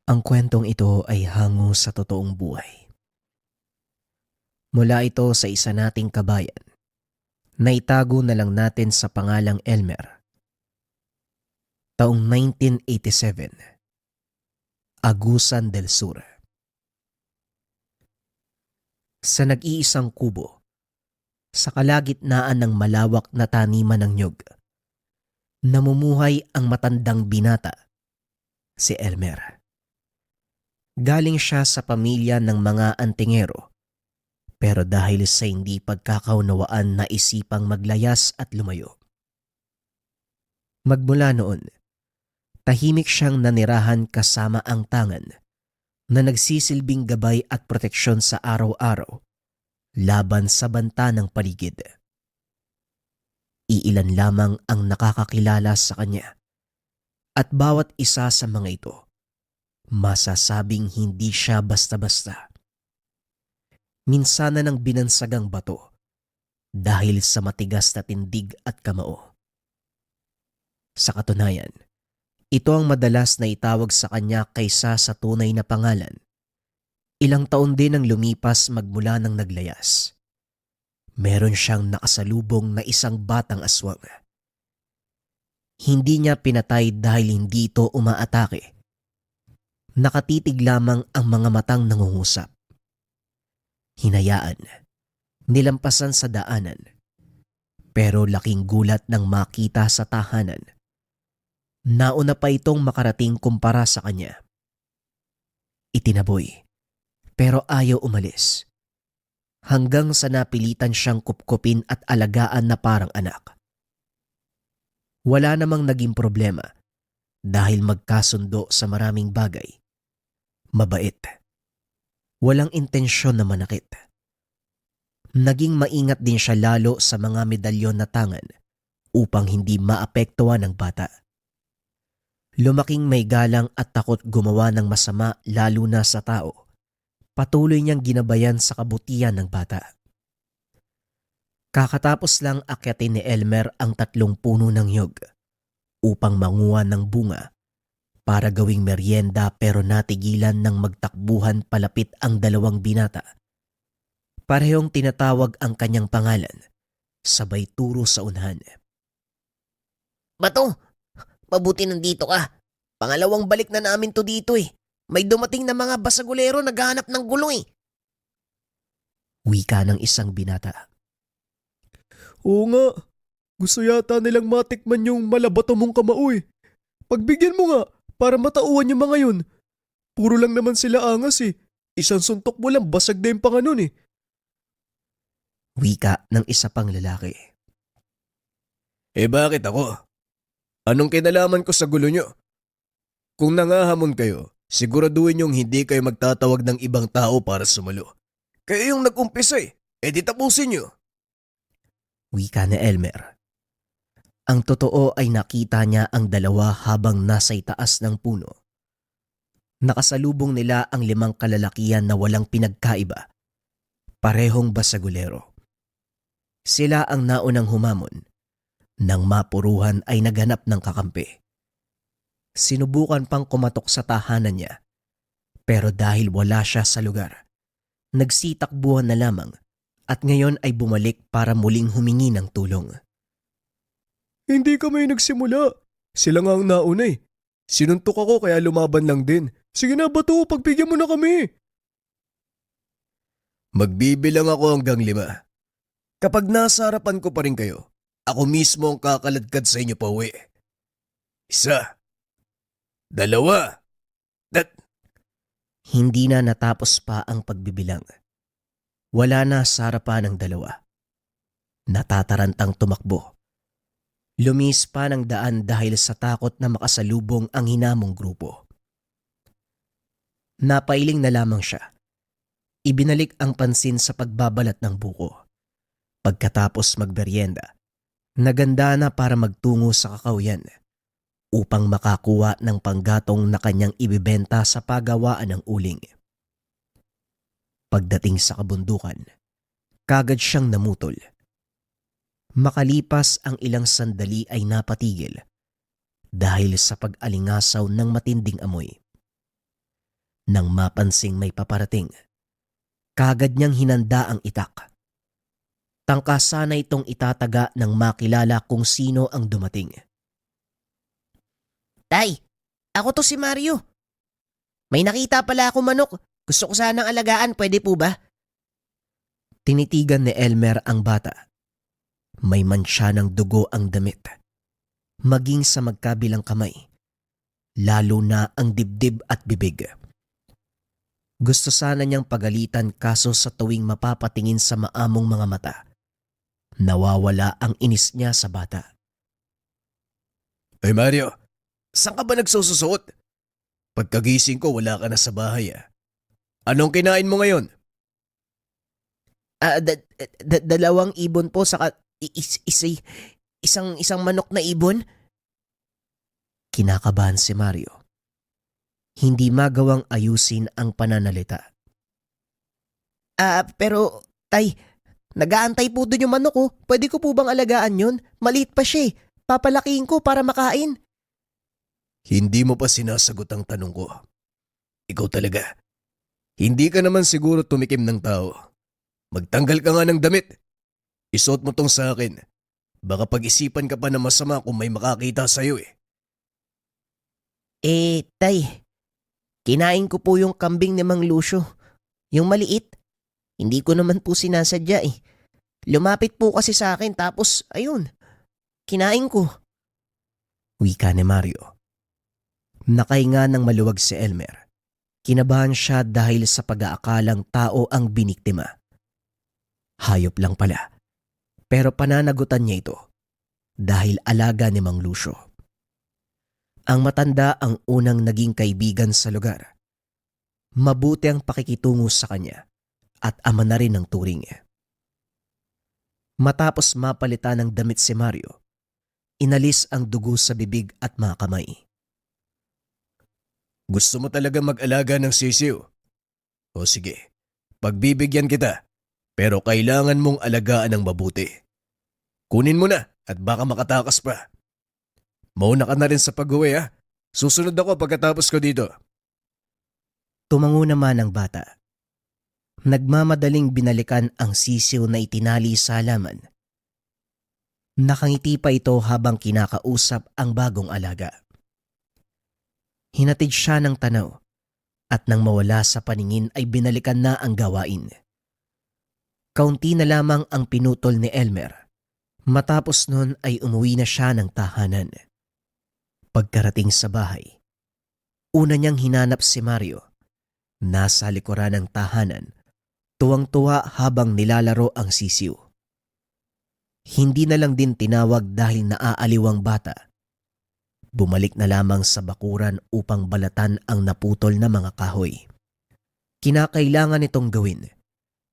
Ang kwentong ito ay hango sa totoong buhay. Mula ito sa isa nating kabayan na itago na lang natin sa pangalang Elmer. Taong 1987, Agusan del Sur. Sa nag-iisang kubo, sa kalagitnaan ng malawak na taniman ng nyug, namumuhay ang matandang binata, si Elmer. Galing siya sa pamilya ng mga antingero, pero dahil sa hindi pagkakaunawaan na isipang maglayas at lumayo. Magmula noon, tahimik siyang nanirahan kasama ang tangan na nagsisilbing gabay at proteksyon sa araw-araw laban sa banta ng paligid. Iilan lamang ang nakakakilala sa kanya at bawat isa sa mga ito masasabing hindi siya basta-basta. Minsan na ng binansagang bato dahil sa matigas na tindig at kamao. Sa katunayan, ito ang madalas na itawag sa kanya kaysa sa tunay na pangalan. Ilang taon din ang lumipas magmula ng naglayas. Meron siyang nakasalubong na isang batang aswang. Hindi niya pinatay dahil hindi ito umaatake. Nakatitig lamang ang mga matang nangungusap. Hinayaan, nilampasan sa daanan, pero laking gulat nang makita sa tahanan. Nauna pa itong makarating kumpara sa kanya. Itinaboy, pero ayaw umalis. Hanggang sa napilitan siyang kupkupin at alagaan na parang anak. Wala namang naging problema dahil magkasundo sa maraming bagay. Mabait. Walang intensyon na manakit. Naging maingat din siya lalo sa mga medalyon na tangan upang hindi maapektuhan ng bata. Lumaking may galang at takot gumawa ng masama lalo na sa tao. Patuloy niyang ginabayan sa kabutihan ng bata. Kakatapos lang akyatin ni Elmer ang 3 puno ng nyug upang manguha ng bunga para gawing merienda, pero natigilan ng magtakbuhan palapit ang 2 binata. Parehong tinatawag ang kanyang pangalan, sabay turo sa unahan. Bato, mabuti nandito ka. Pangalawang balik na namin to dito eh. May dumating na mga basagulero naghahanap ng gulong eh. Wika ng isang binata. Oo nga, gusto yata nilang matikman yung malabato mong kamao eh. Pagbigyan mo nga, para matauhan yung mga yun. Puro lang naman sila angas eh. Isang suntok mo lang, basag na yung panganon eh. Wika ng isa pang lalaki. Eh bakit ako? Anong kinalaman ko sa gulo nyo? Kung nangahamon kayo, siguraduhin yung hindi kayo magtatawag ng ibang tao para sumalo. Kayo yung nag-umpisa eh. Eh di tapusin nyo. Wika ni Elmer. Ang totoo ay nakita niya ang 2 habang nasa itaas ng puno. Nakasalubong nila ang 5 kalalakihan na walang pinagkaiba. Parehong basagulero. Sila ang naunang humamon. Nang mapuruhan ay naghanap ng kakampi. Sinubukan pang kumatok sa tahanan niya. Pero dahil wala siya sa lugar, nagsitakbuhan na lamang at ngayon ay bumalik para muling humingi ng tulong. Hindi kami nagsimula. Sila nga ang nauna eh. Sinuntok ako kaya lumaban lang din. Sige na Bato, pagbigyan mo na kami. Magbibilang ako hanggang 5. Kapag nasa harapan ko pa rin kayo, ako mismo ang kakaladkad sa inyo pa uwi. 1, 2, Hindi na natapos pa ang pagbibilang. Wala na sa harapan ng 2. Natatarantang tumakbo. Lumis pa ng daan dahil sa takot na makasalubong ang hinamong grupo. Napailing na lamang siya. Ibinalik ang pansin sa pagbabalat ng buko. Pagkatapos magberyenda, naganda na para magtungo sa kakawyan upang makakuha ng panggatong na kanyang ibibenta sa pagawaan ng uling. Pagdating sa kabundukan, kagad siyang namutol. Makalipas ang ilang sandali ay napatigil dahil sa pag-alingasaw ng matinding amoy. Nang mapansing may paparating, kaagad niyang hinanda ang itak. Tangka sana itong itataga nang makilala kung sino ang dumating. Tay, ako to si Mario. May nakita pala ako manok. Gusto ko sanang alagaan, pwede po ba? Tinitigan ni Elmer ang bata. May mansya ng dugo ang damit. Maging sa magkabilang kamay. Lalo na ang dibdib at bibig. Gusto sana niyang pagalitan kaso sa tuwing mapapatingin sa maamong mga mata, nawawala ang inis niya sa bata. Ay Mario, saan ka ba nagsususuot? Pagkagising ko wala ka na sa bahay ah. Anong kinain mo ngayon? Dalawang ibon po saka isang manok na ibon. Kinakabahan si Mario. Hindi magawang ayusin ang pananalita. Pero tay, nag-aantay po doon yung manok ko. Pwede ko po bang alagaan yun? Maliit pa siya eh. Papalakihin ko para makain. Hindi mo pa sinasagot ang tanong ko. Ikaw talaga. Hindi ka naman siguro tumikim ng tao. Magtanggal ka nga ng damit. Isuot mo tong sa akin. Baka pag-isipan ka pa na masama kung may makakita sa'yo eh. Tay, kinain ko po yung kambing ni Mang Lucio. Yung maliit. Hindi ko naman po sinasadya eh. Lumapit po kasi sa akin tapos ayun, kinain ko. Wika ni Mario. Nakahinga ng maluwag si Elmer. Kinabahan siya dahil sa pag-aakalang tao ang biniktima. Hayop lang pala. Pero pananagutan niya ito dahil alaga ni Mang Lucio. Ang matanda ang unang naging kaibigan sa lugar. Mabuti ang pakikitungo sa kanya at ama na rin ng turing. Matapos mapalitan ng damit si Mario, inalis ang dugo sa bibig at mga kamay. Gusto mo talaga mag-alaga ng sisiw? O sige, pagbibigyan kita. Pero kailangan mong alagaan ng mabuti. Kunin mo na at baka makatakas pa. Mauna ka na rin sa pag-uwi ha. Susunod ako pagkatapos ko dito. Tumango naman ang bata. Nagmamadaling binalikan ang sisiw na itinali sa halaman. Nakangiti pa ito habang kinakausap ang bagong alaga. Hinatid siya ng tanaw at nang mawala sa paningin ay binalikan na ang gawain. Kaunti na lamang ang pinutol ni Elmer. Matapos nun ay umuwi na siya ng tahanan. Pagkarating sa bahay, una niyang hinanap si Mario. Nasa likuran ng tahanan, tuwang-tuwa habang nilalaro ang sisiw. Hindi na lang din tinawag dahil naaaliw ang bata. Bumalik na lamang sa bakuran upang balatan ang naputol na mga kahoy. Kinakailangan itong gawin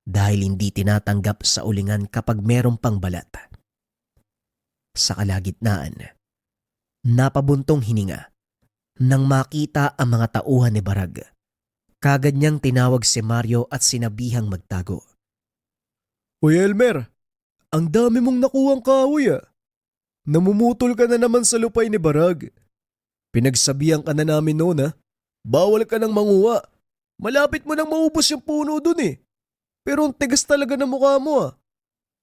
dahil hindi tinatanggap sa ulingan kapag merong pang balat. Sa kalagitnaan, napabuntong hininga nang makita ang mga tauhan ni Barag. Kagad niyang tinawag si Mario at sinabihang magtago. Uy Elmer, ang dami mong nakuhang kahoy ah. Namumutol ka na naman sa lupay ni Barag. Pinagsabihan ka na namin noon ah. Bawal ka nang manguha. Malapit mo nang maubos yung puno dun eh. Pero ang tigas talaga ng mukha mo ah.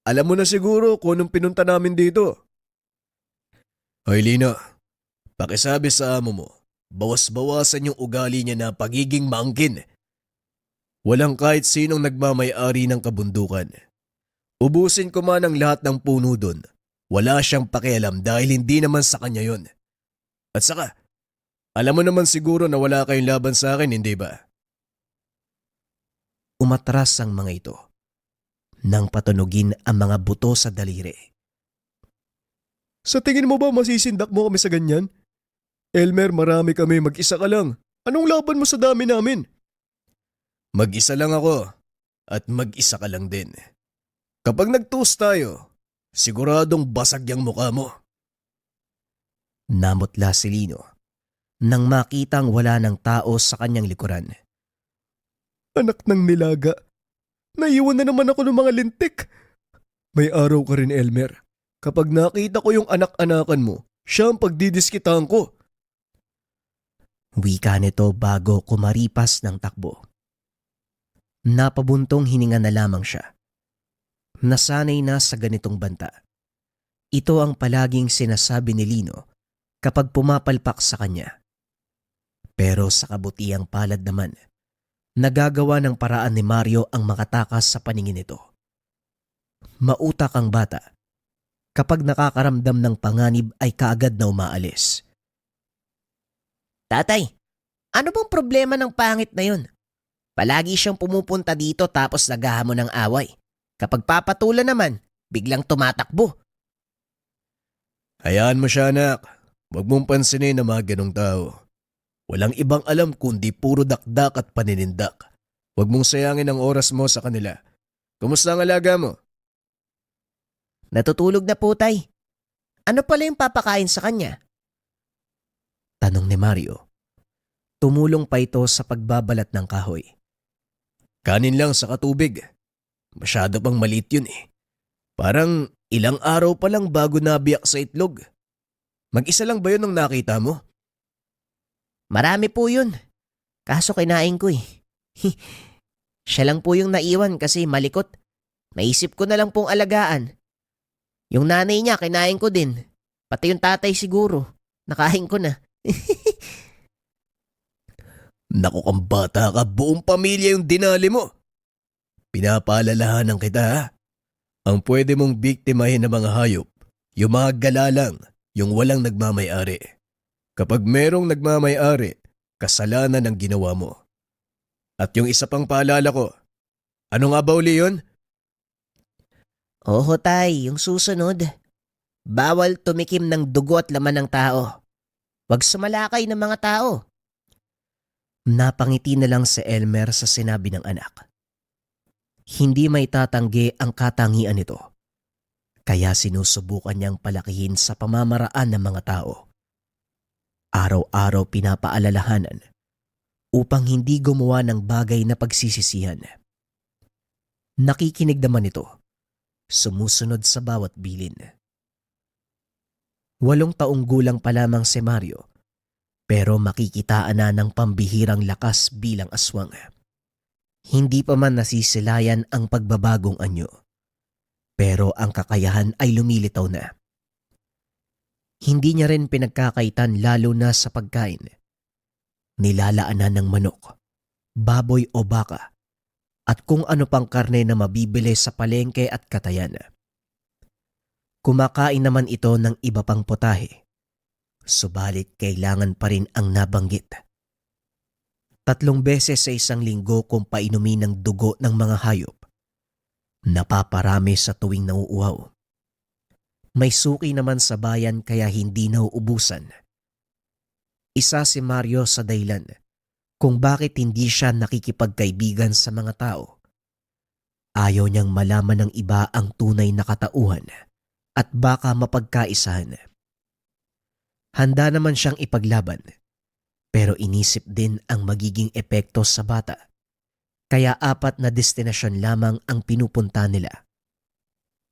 Alam mo na siguro kung anong pinunta namin dito. Hoy Lina, pakisabi sa amo mo, bawas-bawasan yung ugali niya na pagiging maangkin. Walang kahit sinong nagmamay-ari ng kabundukan. Ubusin ko man ang lahat ng puno dun. Wala siyang pakialam dahil hindi naman sa kanya yon. At saka, alam mo naman siguro na wala kayong laban sa akin, hindi ba? Umatras ang mga ito nang patunugin ang mga buto sa daliri. Sa tingin mo ba masisindak mo kami sa ganyan? Elmer, marami kami, mag-isa ka lang. Anong laban mo sa dami namin? Mag-isa lang ako at mag-isa ka lang din. Kapag nag-toast tayo, siguradong basag yung mukha mo. Namutla si Lino nang makitang wala ng tao sa kanyang likuran. Anak ng nilaga, naiwan na naman ako ng mga lintik. May araw ka rin, Elmer. Kapag nakita ko yung anak-anakan mo, siya ang pagdidiskitahan ko. Wika nito bago kumaripas ng takbo. Napabuntong hininga na lamang siya. Nasanay na sa ganitong banta. Ito ang palaging sinasabi ni Lino kapag pumapalpak sa kanya. Pero sa kabutiang palad naman, nagagawa ng paraan ni Mario ang makatakas sa paningin nito. Mautak ang bata. Kapag nakakaramdam ng panganib ay kaagad na umaalis. Tatay, ano bang problema ng pangit na yun? Palagi siyang pumupunta dito tapos naghahamon ng away. Kapag papatulan naman, biglang tumatakbo. Hayaan mo siya, anak. Huwag mong pansinin ang mga ganong tao. Walang ibang alam kundi puro dakdak at paninindak. Huwag mong sayangin ang oras mo sa kanila. Kumusta ang alaga mo? Natutulog na po, tay. Ano pala yung papakain sa kanya? Tanong ni Mario. Tumulong pa ito sa pagbabalat ng kahoy. Kanin lang sa katubig. Masyado pang maliit yun eh. Parang ilang araw pa lang bago nabiyak sa itlog. Mag-isa lang ba yun ang nakita mo? Marami po yun. Kaso kinain ko eh. Siya lang po yung naiwan kasi malikot. Naisip ko na lang pong alagaan. Yung nanay niya kinain ko din. Pati yung tatay siguro. Nakain ko na. Naku kang bata ka, buong pamilya yung dinali mo. Pinapaalalahanan kita ha. Ang pwede mong biktimahin ng mga hayop, yung mga galalang, yung walang nagmamay-ari. Kapag merong nagmamay-ari, kasalanan ang ginawa mo. At yung isa pang paalala ko, ano nga ba uli yun? Oo tay, yung susunod. Bawal tumikim ng dugo at laman ng tao. Huwag sumalakay ng mga tao. Napangiti na lang si Elmer sa sinabi ng anak. Hindi may tatanggi ang katangian nito. Kaya sinusubukan niyang palakihin sa pamamaraan ng mga tao. Araw-araw pinapaalalahanan upang hindi gumawa ng bagay na pagsisisihan. Nakikinig naman ito. Sumusunod sa bawat bilin. 8 taong gulang pa lamang si Mario, pero makikitaan na ng pambihirang lakas bilang aswang. Hindi pa man nasisilayan ang pagbabagong anyo, pero ang kakayahan ay lumilitaw na. Hindi niya rin pinagkakaitan lalo na sa pagkain. Nilalaanan ng manok, baboy o baka, at kung ano pang karne na mabibili sa palengke at katayan. Kumakain naman ito ng iba pang putahe, subalit kailangan pa rin ang nabanggit. 3 beses sa isang linggo kung painumin ng dugo ng mga hayop. Napaparami sa tuwing nauuhaw. May suki naman sa bayan kaya hindi nauubusan. Isa si Mario sa dahilan kung bakit hindi siya nakikipagkaibigan sa mga tao. Ayaw niyang malaman ng iba ang tunay na katauhan at baka mapagkaisahan. Handa naman siyang ipaglaban, pero inisip din ang magiging epekto sa bata. Kaya 4 na destinasyon lamang ang pinupunta nila.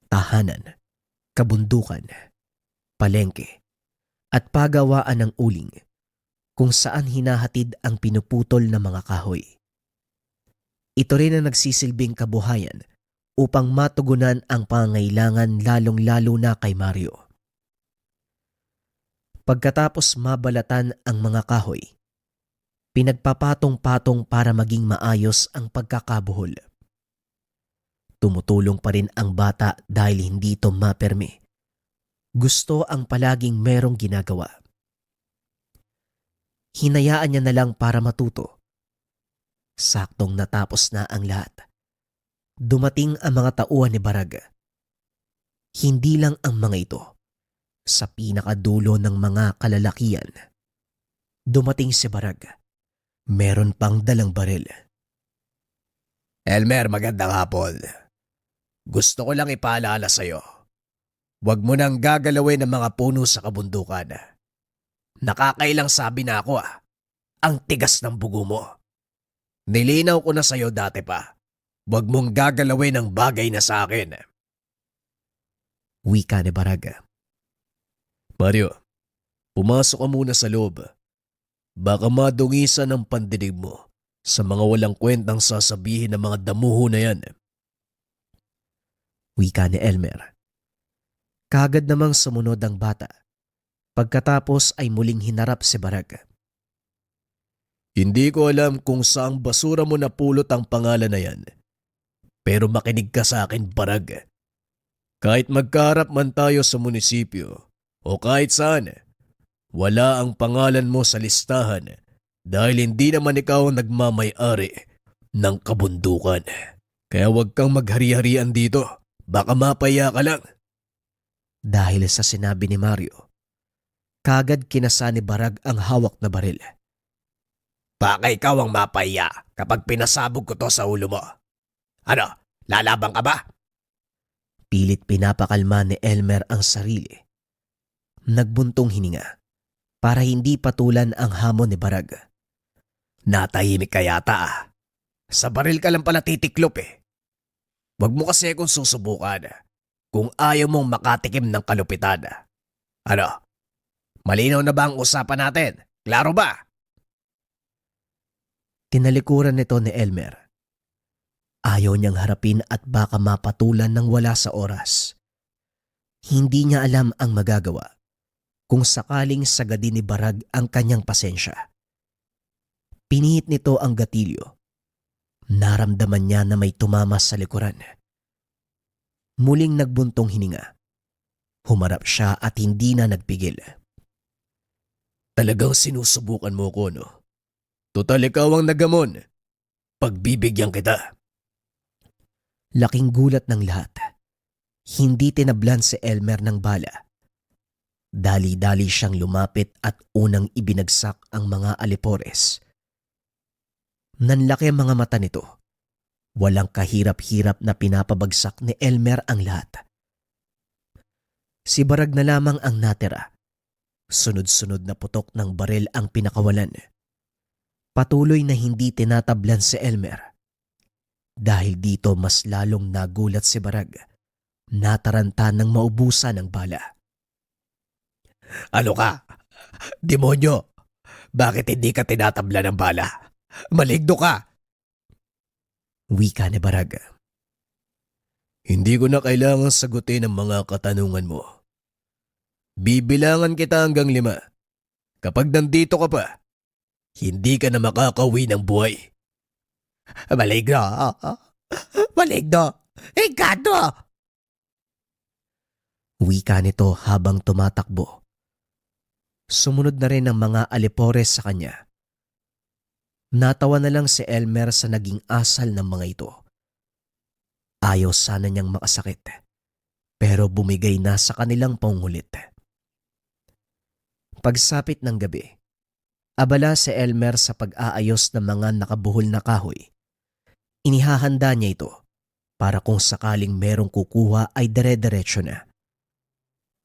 Tahanan, kabundukan, palengke, at pagawaan ng uling kung saan hinahatid ang pinuputol na mga kahoy. Ito rin ang nagsisilbing kabuhayan upang matugunan ang pangangailangan lalong-lalo na kay Mario. Pagkatapos mabalatan ang mga kahoy, pinagpapatong-patong para maging maayos ang pagkakabuhol. Tumutulong pa rin ang bata dahil hindi ito maperme. Gusto ang palaging merong ginagawa. Hinayaan niya na lang para matuto. Saktong natapos na ang lahat. Dumating ang mga tauhan ni Barag. Hindi lang ang mga ito. Sa pinakadulo ng mga kalalakian, dumating si Barag. Meron pang dalang baril. Elmer, magandang hapon. Gusto ko lang ipaalala sa'yo. Huwag mo nang gagalawin ang mga puno sa kabundukan. Nakakailang sabi na ako Ang tigas ng bugo mo. Nilinaw ko na sa'yo dati pa. Huwag mong gagalawin ang bagay na sa akin. Wika ni Barag. Mario, pumasok ka muna sa loob. Baka madungisan ang pandinig mo sa mga walang kwentang sasabihin ng mga damuho na yan. Wika ni Elmer. Kagad namang sumunod ang bata. Pagkatapos ay muling hinarap si Barag. Hindi ko alam kung saang basura mo napulot ang pangalan na yan. Pero makinig ka sa akin, Barag. Kahit magkaharap man tayo sa munisipyo o kahit saan, wala ang pangalan mo sa listahan dahil hindi naman ikaw ang nagmamay-ari ng kabundukan. Kaya huwag kang maghari-harian dito. Baka mapaya ka lang. Dahil sa sinabi ni Mario, kagad kinasa ni Barag ang hawak na baril. Baka ikaw ang mapaya kapag pinasabog ko to sa ulo mo. Ano, lalaban ka ba? Pilit pinapakalma ni Elmer ang sarili. Nagbuntong hininga para hindi patulan ang hamon ni Barag. Natahimik ka yata. Sa baril ka lang pala titiklop eh. Huwag mo kasi kung susubukan kung ayaw mong makatikim ng kalupitan. Ano, malinaw na ba ang usapan natin? Klaro ba? Tinalikuran nito ni Elmer. Ayaw niyang harapin at baka mapatulan ng wala sa oras. Hindi niya alam ang magagawa kung sakaling sagadin ni Barag ang kanyang pasensya. Pinihit nito ang gatilyo. Naramdaman niya na may tumama sa likuran. Muling nagbuntong hininga. Humarap siya at hindi na nagpigil. Talagang sinusubukan mo ko, no? Total ikaw ang nagamon. Pagbibigyan kita. Laking gulat ng lahat. Hindi tinablan si Elmer ng bala. Dali-dali siyang lumapit at unang ibinagsak ang mga alipores. Nanlaki ang mga mata nito. Walang kahirap-hirap na pinapabagsak ni Elmer ang lahat. Si Barag na lamang ang natira. Sunod-sunod na putok ng baril ang pinakawalan. Patuloy na hindi tinatablan si Elmer. Dahil dito mas lalong nagulat si Barag. Nataranta ng maubusan ng bala. Ano ka? Demonyo! Bakit hindi ka tinatabla ng bala? Maligno ka! Wika ni Barag. Hindi ko na kailangan sagutin ang mga katanungan mo. Bibilangan kita hanggang 5. Kapag nandito ka pa, hindi ka na makakauwi ng buhay. Maligno! Maligno! Engkanto! Wika nito habang tumatakbo. Sumunod na rin ang mga alipores sa kanya. Natawa na lang si Elmer sa naging asal ng mga ito. Ayaw sana niyang makasakit, pero bumigay na sa kanilang pangulit. Pagsapit ng gabi, abala si Elmer sa pag-aayos ng mga nakabuhol na kahoy. Inihahanda niya ito para kung sakaling merong kukuha ay dire-diretso na.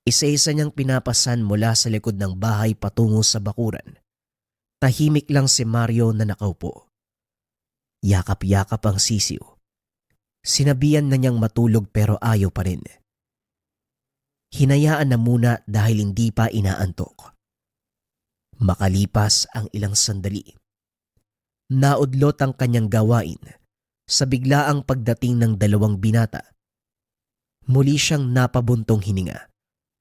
Isa-isa niyang pinapasan mula sa likod ng bahay patungo sa bakuran. Tahimik lang si Mario na nakaupo. Yakap-yakap ang sisiw. Sinabihan na niyang matulog pero ayaw pa rin. Hinayaan na muna dahil hindi pa inaantok. Makalipas ang ilang sandali. Naudlot ang kanyang gawain sa biglaang pagdating ng 2 binata. Muli siyang napabuntong hininga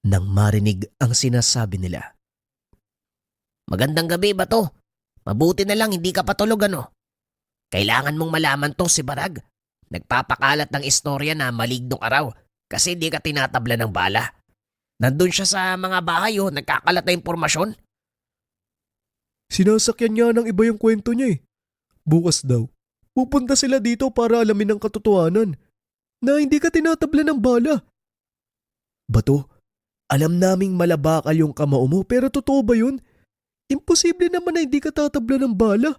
nang marinig ang sinasabi nila. Magandang gabi ba to? Mabuti na lang hindi ka patulog ano? Kailangan mong malaman to si Barag. Nagpapakalat ng istorya na malignong araw kasi hindi ka tinatabla ng bala. Nandun siya sa mga bahay nagkakalat na impormasyon. Sinasakyan niya ng iba yung kwento niya eh. Bukas daw, pupunta sila dito para alamin ang katotohanan na hindi ka tinatabla ng bala. Bato, alam naming malabakal yung kamao mo pero totoo ba yun? Imposible naman na hindi ka tatabla ng bala.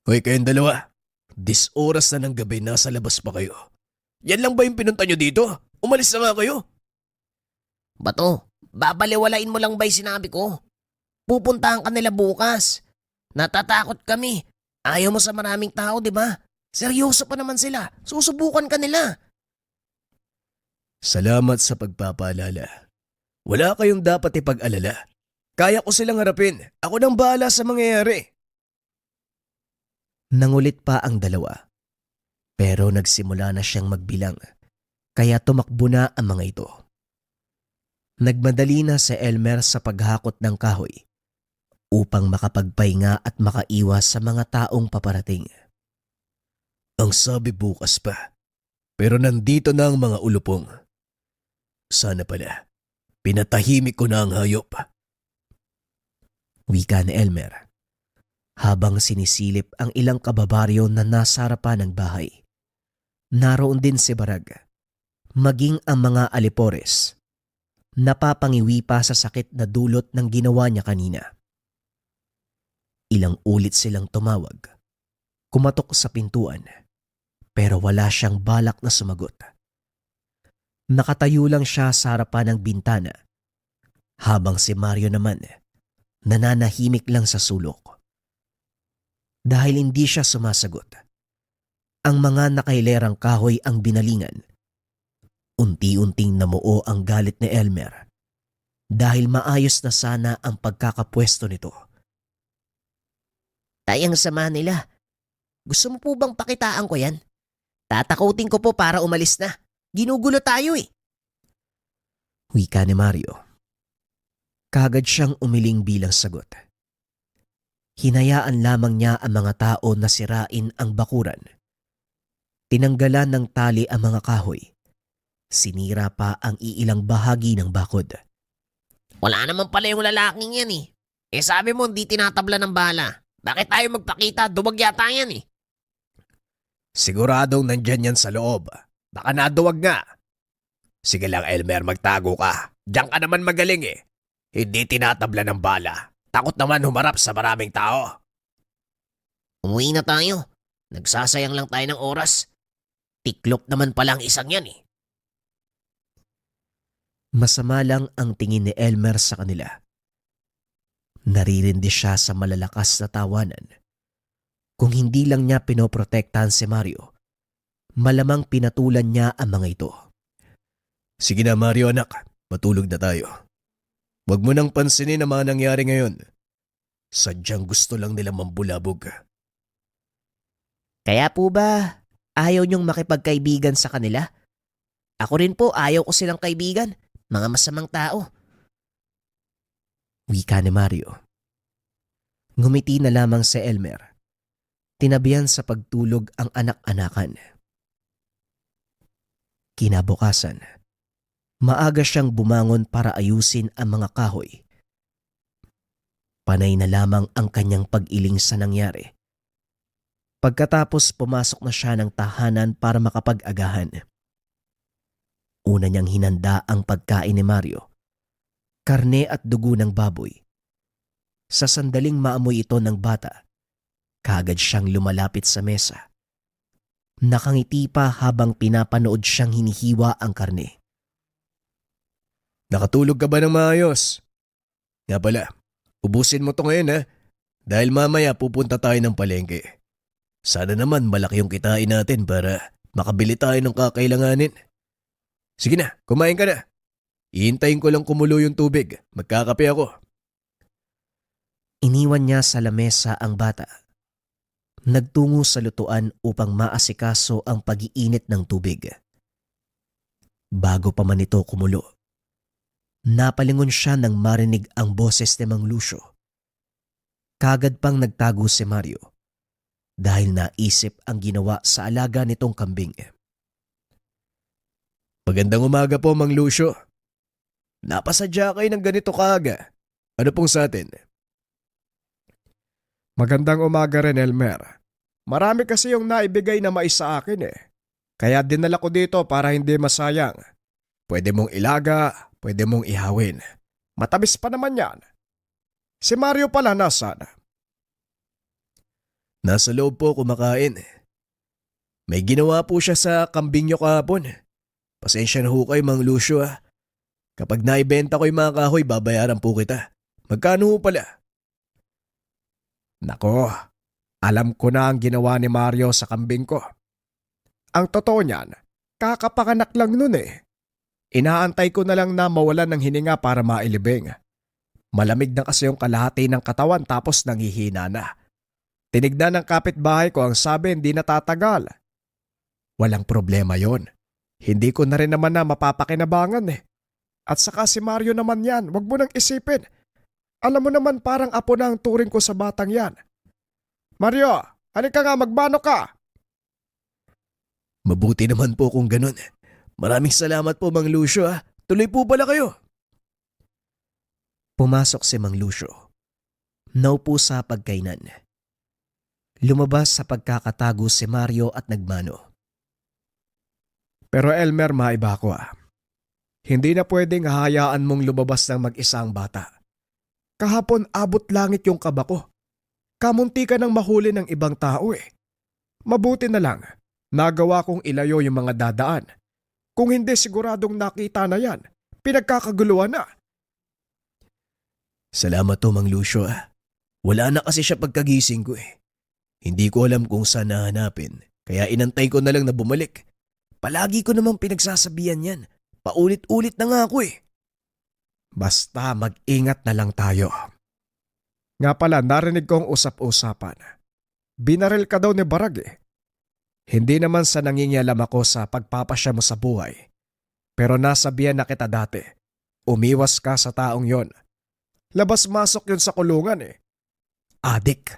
Hoy kayong dalawa, 10 oras na ng gabi nasa labas pa kayo. Yan lang ba yung pinunta nyo dito? Umalis na nga kayo. Bato, babaliwalain mo lang ba yung sinabi ko? Pupuntahan ka nila bukas. Natatakot kami. Ayaw mo sa maraming tao, di ba? Seryoso pa naman sila. Susubukan ka nila. Salamat sa pagpapaalala. Wala kayong dapat ipag-alala. Kaya ko silang harapin. Ako nang bahala sa mangyayari. Nangulit pa ang dalawa. Pero nagsimula na siyang magbilang, kaya tumakbo na ang mga ito. Nagmadali na si Elmer sa paghakot ng kahoy upang makapagpahinga at makaiwas sa mga taong paparating. Ang sabi bukas pa. Pero nandito na ang mga ulupong. Sana pala, pinatahimik ko na ang hayop. Wika ni Elmer, habang sinisilip ang ilang kababaryo na nasa harapan ng bahay. Naroon din si Barag, maging ang mga alipores. Napapangiwi pa sa sakit na dulot ng ginawa niya kanina. Ilang ulit silang tumawag, kumatok sa pintuan, pero wala siyang balak na sumagot. Nakatayo lang siya sa harapan ng bintana, habang si Mario naman nananahimik lang sa sulok. Dahil hindi siya sumasagot, ang mga nakailerang kahoy ang binalingan. Unti-unting namuo ang galit ni Elmer dahil maayos na sana ang pagkakapwesto nito. Tayang sama nila. Gusto mo po bang pakitaan ko yan? Tatakutin ko po para umalis na. Ginugulo tayo eh. Wika ni Mario. Kagad siyang umiling bilang sagot. Hinayaan lamang niya ang mga tao na sirain ang bakuran. Tinanggalan ng tali ang mga kahoy. Sinira pa ang iilang bahagi ng bakod. Wala naman pala yung lalaking yan eh. Sabi mo hindi tinatabla ng bala. Bakit tayo magpakita? Duwag yata yan eh. Siguradong nandyan yan sa loob. Baka naduwag nga. Sige lang Elmer, magtago ka. Diyan ka naman magaling eh. Hindi tinatabla ng bala. Takot naman humarap sa maraming tao. Umuwi na tayo. Nagsasayang lang tayo ng oras. Tiklop naman palang isang yan eh. Masama lang ang tingin ni Elmer sa kanila. Naririndi siya sa malalakas na tawanan. Kung hindi lang niya pinoprotektahan si Mario, malamang pinatulan niya ang mga ito. Sige na Mario anak, matulog na tayo. Huwag mo nang pansinin ang mga nangyari ngayon. Sadyang gusto lang nila mambulabog. Kaya po ba ayaw niyong makipagkaibigan sa kanila? Ako rin po ayaw ko silang kaibigan. Mga masamang tao. Wika ni Mario. Ngumiti na lamang si Elmer. Tinabihan sa pagtulog ang anak-anakan. Kinabukasan, maaga siyang bumangon para ayusin ang mga kahoy. Panay na lamang ang kanyang pag-iling sa nangyari. Pagkatapos pumasok na siya ng tahanan para makapag-agahan. Una niyang hinanda ang pagkain ni Mario. Karne at dugo ng baboy. Sa sandaling maamoy ito ng bata, kaagad siyang lumalapit sa mesa. Nakangiti pa habang pinapanood siyang hinihiwa ang karne. Nakatulog ka ba ng maayos? Nga pala, ubusin mo to ngayon ha. Dahil mamaya pupunta tayo ng palengke. Sana naman malaki yung kitain natin para makabili tayo ng kakailanganin. Sige na, kumain ka na. Ihintayin ko lang kumulo yung tubig. Magkakape ako. Iniwan niya sa lamesa ang bata. Nagtungo sa lutuan upang maasikaso ang pag-iinit ng tubig. Bago pa man ito kumulo, napalingon siya nang marinig ang boses ni Mang Lucio. Kagad pang nagtago si Mario dahil naisip ang ginawa sa alaga nitong kambing. Magandang umaga po, Mang Lucio. Napasadya kayo ng ganito kaaga. Ano pong sa atin? Magandang umaga rin, Elmer. Marami kasi yung naibigay na mais sa akin eh. Kaya dinala ko dito para hindi masayang. Pwede mong ilaga, pwede mong ihawin. Matamis pa naman yan. Si Mario pala nasaan? Nasa loob po kumakain. May ginawa po siya sa kambing niyo kahapon. Pasensya na ho kayo, Mang Lucio ah. Kapag naibenta ko yung mga kahoy, babayaran po kita. Magkano ho pala? Nako, alam ko na ang ginawa ni Mario sa kambing ko. Ang totoo niyan, kakapanganak lang nun eh. Inaantay ko na lang na mawalan ng hininga para mailibing. Malamig na kasi yung kalahati ng katawan tapos nangihina na. Tinignan ng kapitbahay ko, ang sabi hindi natatagal. Walang problema yon. Hindi ko na rin naman na mapapakinabangan eh. At saka si Mario naman yan, wag mo nang isipin. Alam mo naman parang apo na ang turing ko sa batang yan. Mario, halika nga, magbano ka. Mabuti naman po kung ganun. Maraming salamat po, Mang Lucio ha. Tuloy po pala kayo. Pumasok si Mang Lucio. Naupo sa pagkainan. Lumabas sa pagkakatago si Mario at nagmano. Pero Elmer, maiba ko ah. Hindi na pwedeng hahayaan mong lumabas ng mag-isang bata. Kahapon abot langit yung kaba ko. Kamunti ka nang mahuli ng ibang tao eh. Mabuti na lang, nagawa kong ilayo yung mga dadaan. Kung hindi siguradong nakita na yan, pinagkakaguluhan na. Salamat to, Mang Lucio ha. Wala na kasi siya pagkagising ko eh. Hindi ko alam kung saan nahanapin, kaya inantay ko na lang na bumalik. Palagi ko namang pinagsasabihan yan. Paulit-ulit na nga ako eh. Basta mag-ingat na lang tayo. Nga pala, narinig kong usap-usapan. Binaril ka daw ni Barag eh. Hindi naman sa nangingialam ako sa pagpapasya mo sa buhay. Pero nasabihan na kita dati. Umiwas ka sa taong yon. Labas-masok yun sa kulungan eh. Adik.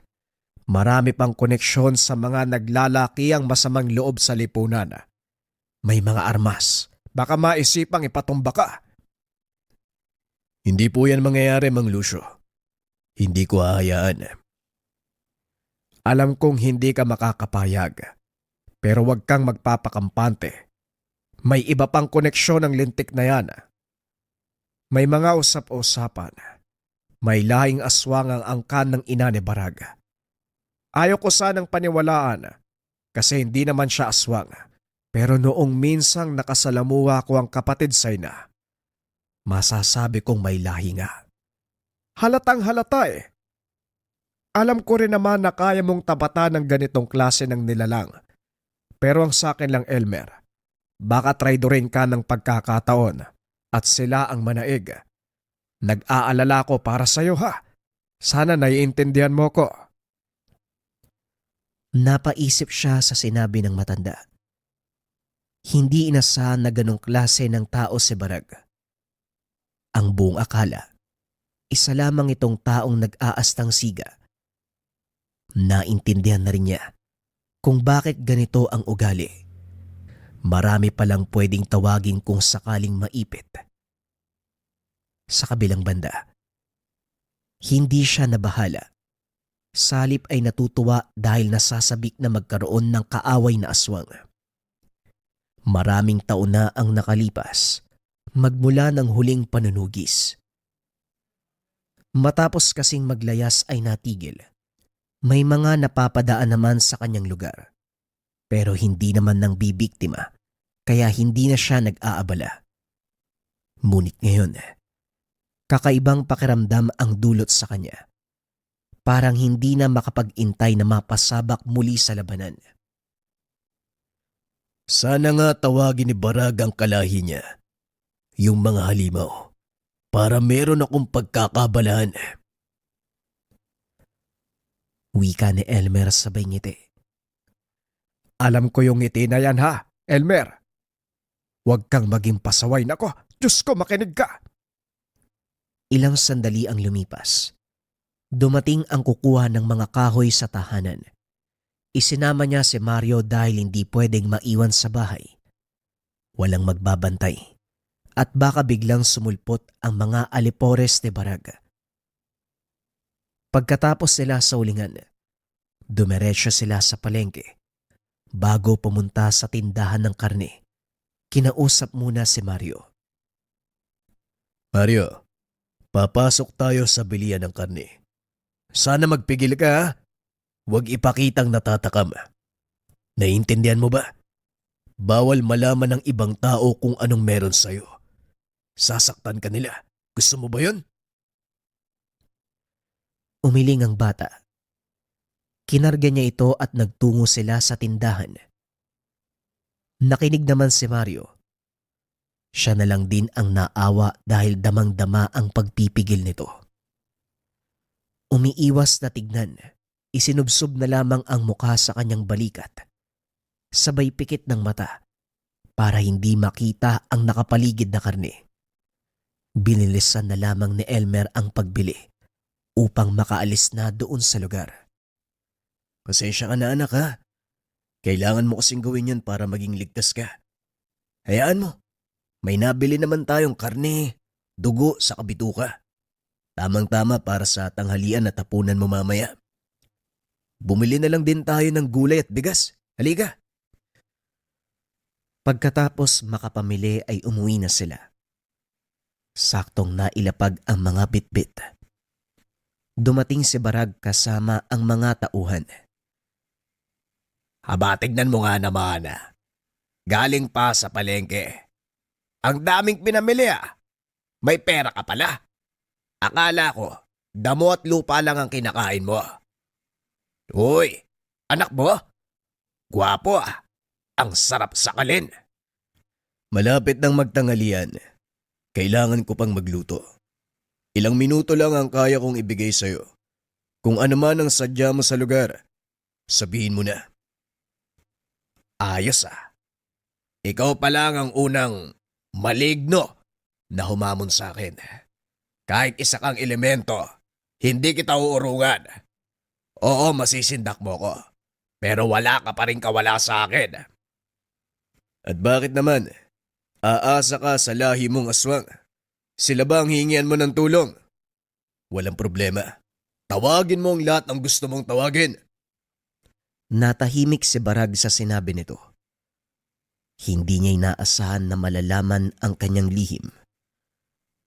Marami pang koneksyon sa mga naglalaki ang masamang loob sa lipunan. May mga armas. Baka maisipang ipatumba ka. Hindi po yan mangyayari, Mang Lucio. Hindi ko hahayaan. Alam kong hindi ka makakapayag. Pero wag kang magpapakampante. May iba pang koneksyon ng lintik na yan. May mga usap-usapan. May lahing aswang ang angkan ng ina ni Barag. Ayaw ko sanang paniwalaan kasi hindi naman siya aswang. Pero noong minsang nakasalamuha ko ang kapatid sa ina, masasabi kong may lahi nga. Halatang halata eh. Alam ko rin naman na kaya mong tabatan ng ganitong klase ng nilalang. Pero ang sakin lang, Elmer, baka traidorin ka ng pagkakataon at sila ang manaig. Nag-aalala ko para sa'yo ha. Sana naiintindihan mo ko. Napaisip siya sa sinabi ng matanda. Hindi inasahan na ganong klase ng tao si Barag. Ang buong akala, isa lamang itong taong nag-aastang siga. Naintindihan na rin niya kung bakit ganito ang ugali. Marami palang pwedeng tawagin kung sakaling maipit. Sa kabilang banda, hindi siya nabahala. Salip ay natutuwa dahil nasasabik na magkaroon ng kaaway na aswang. Maraming taon na ang nakalipas magmula ng huling panunugis. Matapos kasing maglayas ay natigil. May mga napapadaan naman sa kanyang lugar. Pero hindi naman nang bibiktima, kaya hindi na siya nag-aabala. Ngunit ngayon, kakaibang pakiramdam ang dulot sa kanya. Parang hindi na makapag-intay na mapasabak muli sa labanan. Sana nga tawagin ni Barag ang kalahi niya, yung mga halimaw, para meron akong pagkakabalahan. Wika ni Elmer sabay ngiti. Alam ko yung ngiti na yan ha, Elmer. Huwag kang maging pasaway. Nako, Diyos ko, makinig ka. Ilang sandali ang lumipas. Dumating ang kukuha ng mga kahoy sa tahanan. Isinama niya si Mario dahil hindi pwedeng maiwan sa bahay. Walang magbabantay at baka biglang sumulpot ang mga alipores ni Barag. Pagkatapos sila sa ulingan, dumiretso sila sa palengke. Bago pumunta sa tindahan ng karne, kinausap muna si Mario. Mario, papasok tayo sa bilihan ng karne. Sana magpigil ka ha. Huwag ipakitang natatakam. Naiintindihan mo ba? Bawal malaman ng ibang tao kung anong meron sa'yo. Sasaktan ka nila. Gusto mo ba yun? Umiling ang bata. Kinarga niya ito at nagtungo sila sa tindahan. Nakinig naman si Mario. Siya na lang din ang naawa dahil damang-dama ang pagpipigil nito. Umiiwas na tignan, isinubsob na lamang ang mukha sa kanyang balikat. Sabay pikit ng mata para hindi makita ang nakapaligid na karne. Binilisan na lamang ni Elmer ang pagbili upang makaalis na doon sa lugar. Pasensya ka na anak ha. Kailangan mo kasing gawin yun para maging ligtas ka. Hayaan mo. May nabili naman tayong karne, dugo sa kabituka. Tamang-tama para sa tanghalian at hapunan mo mamaya. Bumili na lang din tayo ng gulay at bigas. Halika. Pagkatapos makapamili ay umuwi na sila. Saktong nailapag ang mga bitbit. Dumating si Barag kasama ang mga tauhan. Aba, tignan mo nga naman. Galing pa sa palengke. Ang daming pinamili ah. May pera ka pala. Akala ko, damo at lupa lang ang kinakain mo. Uy, anak mo? Gwapo ah. Ang sarap sakalin. Malapit nang magtanghalian. Kailangan ko pang magluto. Ilang minuto lang ang kaya kong ibigay sa'yo. Kung ano man ang sadya mo sa lugar, sabihin mo na. Ayos ah. Ikaw pa lang ang unang maligno na humamon sa akin. Kahit isa kang elemento, hindi kita uurungan. Oo, masisindak mo ko. Pero wala ka pa rin kawala sa akin. At bakit naman? Aasa ka sa lahi mong aswang. Sila ba ang hingian mo ng tulong? Walang problema. Tawagin mo ang lahat ng gusto mong tawagin. Natahimik si Barag sa sinabi nito. Hindi niya inaasahan na malalaman ang kanyang lihim.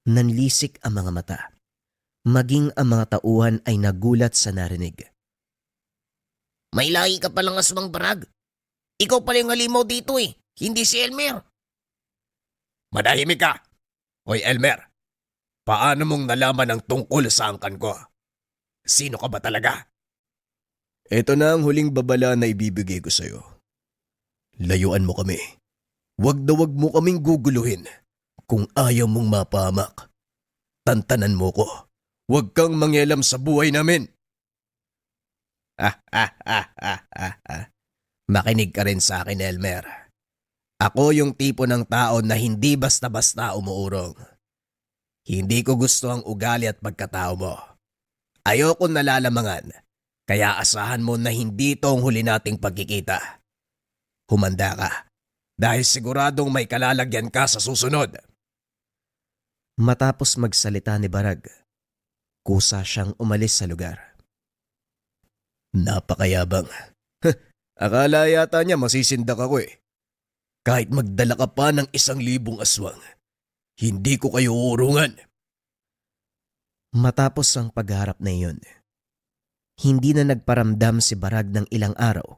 Nanlisik ang mga mata. Maging ang mga tauhan ay nagulat sa narinig. May lahi ka palang aswang, Barag. Ikaw pala yung halimaw dito eh, hindi si Elmer. Manahimik ka! Hoy Elmer, paano mong nalaman ang tungkol sa angkan ko? Sino ka ba talaga? Ito na ang huling babala na ibibigay ko sa'yo. Layuan mo kami. Wag na wag mo kaming guguluhin. Kung ayaw mong mapahamak, tantanan mo ko. Huwag kang mangyalam sa buhay namin. Makinig ka rin sa akin, Elmer. Ako yung tipo ng tao na hindi basta-basta umuurong. Hindi ko gusto ang ugali at pagkatao mo. Ayoko nalalamangan, kaya asahan mo na hindi ito ang huli nating pagkikita. Humanda ka, dahil siguradong may kalalagyan ka sa susunod. Matapos magsalita ni Barag, kusa siyang umalis sa lugar. Napakayabang. Akala yata niya masisindak ako eh. Kahit magdala ka pa ng 1,000 aswang, hindi ko kayo uurungan. Matapos ang pagharap na iyon, hindi na nagparamdam si Barag ng ilang araw.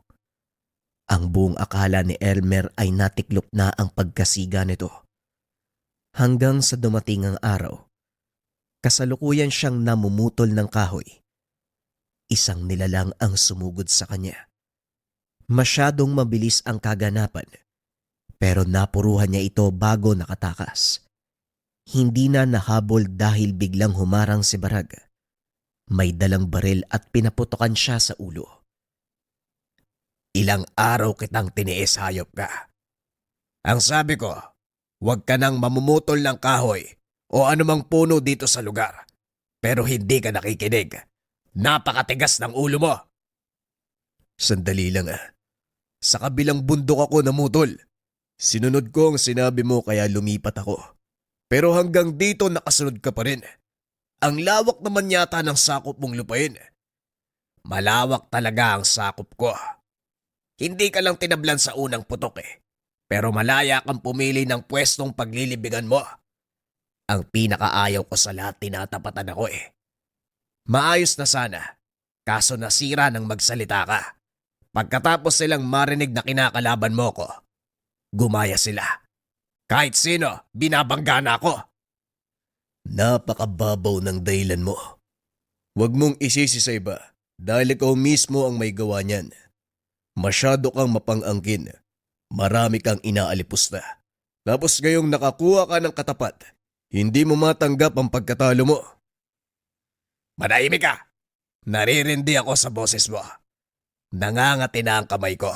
Ang buong akala ni Elmer ay natiklop na ang pagkasiga nito. Hanggang sa dumating ang araw, kasalukuyan siyang namumutol ng kahoy. Isang nilalang ang sumugod sa kanya. Masyadong mabilis ang kaganapan, pero napuruhan niya ito bago nakatakas. Hindi na nahabol dahil biglang humarang si Barag. May dalang baril at pinaputokan siya sa ulo. Ilang araw kitang tiniis, hayop ka. Ang sabi ko, huwag ka nang mamumutol ng kahoy o anumang puno dito sa lugar. Pero hindi ka nakikinig. Napakatigas ng ulo mo. Sandali lang ah. Sa kabilang bundok ako namutol. Sinunod ko ang sinabi mo kaya lumipat ako. Pero hanggang dito nakasunod ka pa rin. Ang lawak naman yata ng sakop mong lupain. Malawak talaga ang sakop ko. Hindi ka lang tinablan sa unang putok eh. Pero malaya kang pumili ng pwestong paglilibigan mo. Ang pinakaayaw ko sa lahat tinatapatan ako eh. Maayos na sana, kaso nasira nang magsalita ka. Pagkatapos silang marinig na kinakalaban mo ko, gumaya sila. Kahit sino, binabangga na ako. Napakababaw ng dahilan mo. Huwag mong isisi sa iba dahil ikaw mismo ang may gawa niyan. Masyado kang mapang-angkin. Marami kang inaalipusta. Tapos ngayong nakakuha ka ng katapat, hindi mo matanggap ang pagkatalo mo. Manahimik ka! Naririndi ako sa boses mo. Nangangati na ang kamay ko.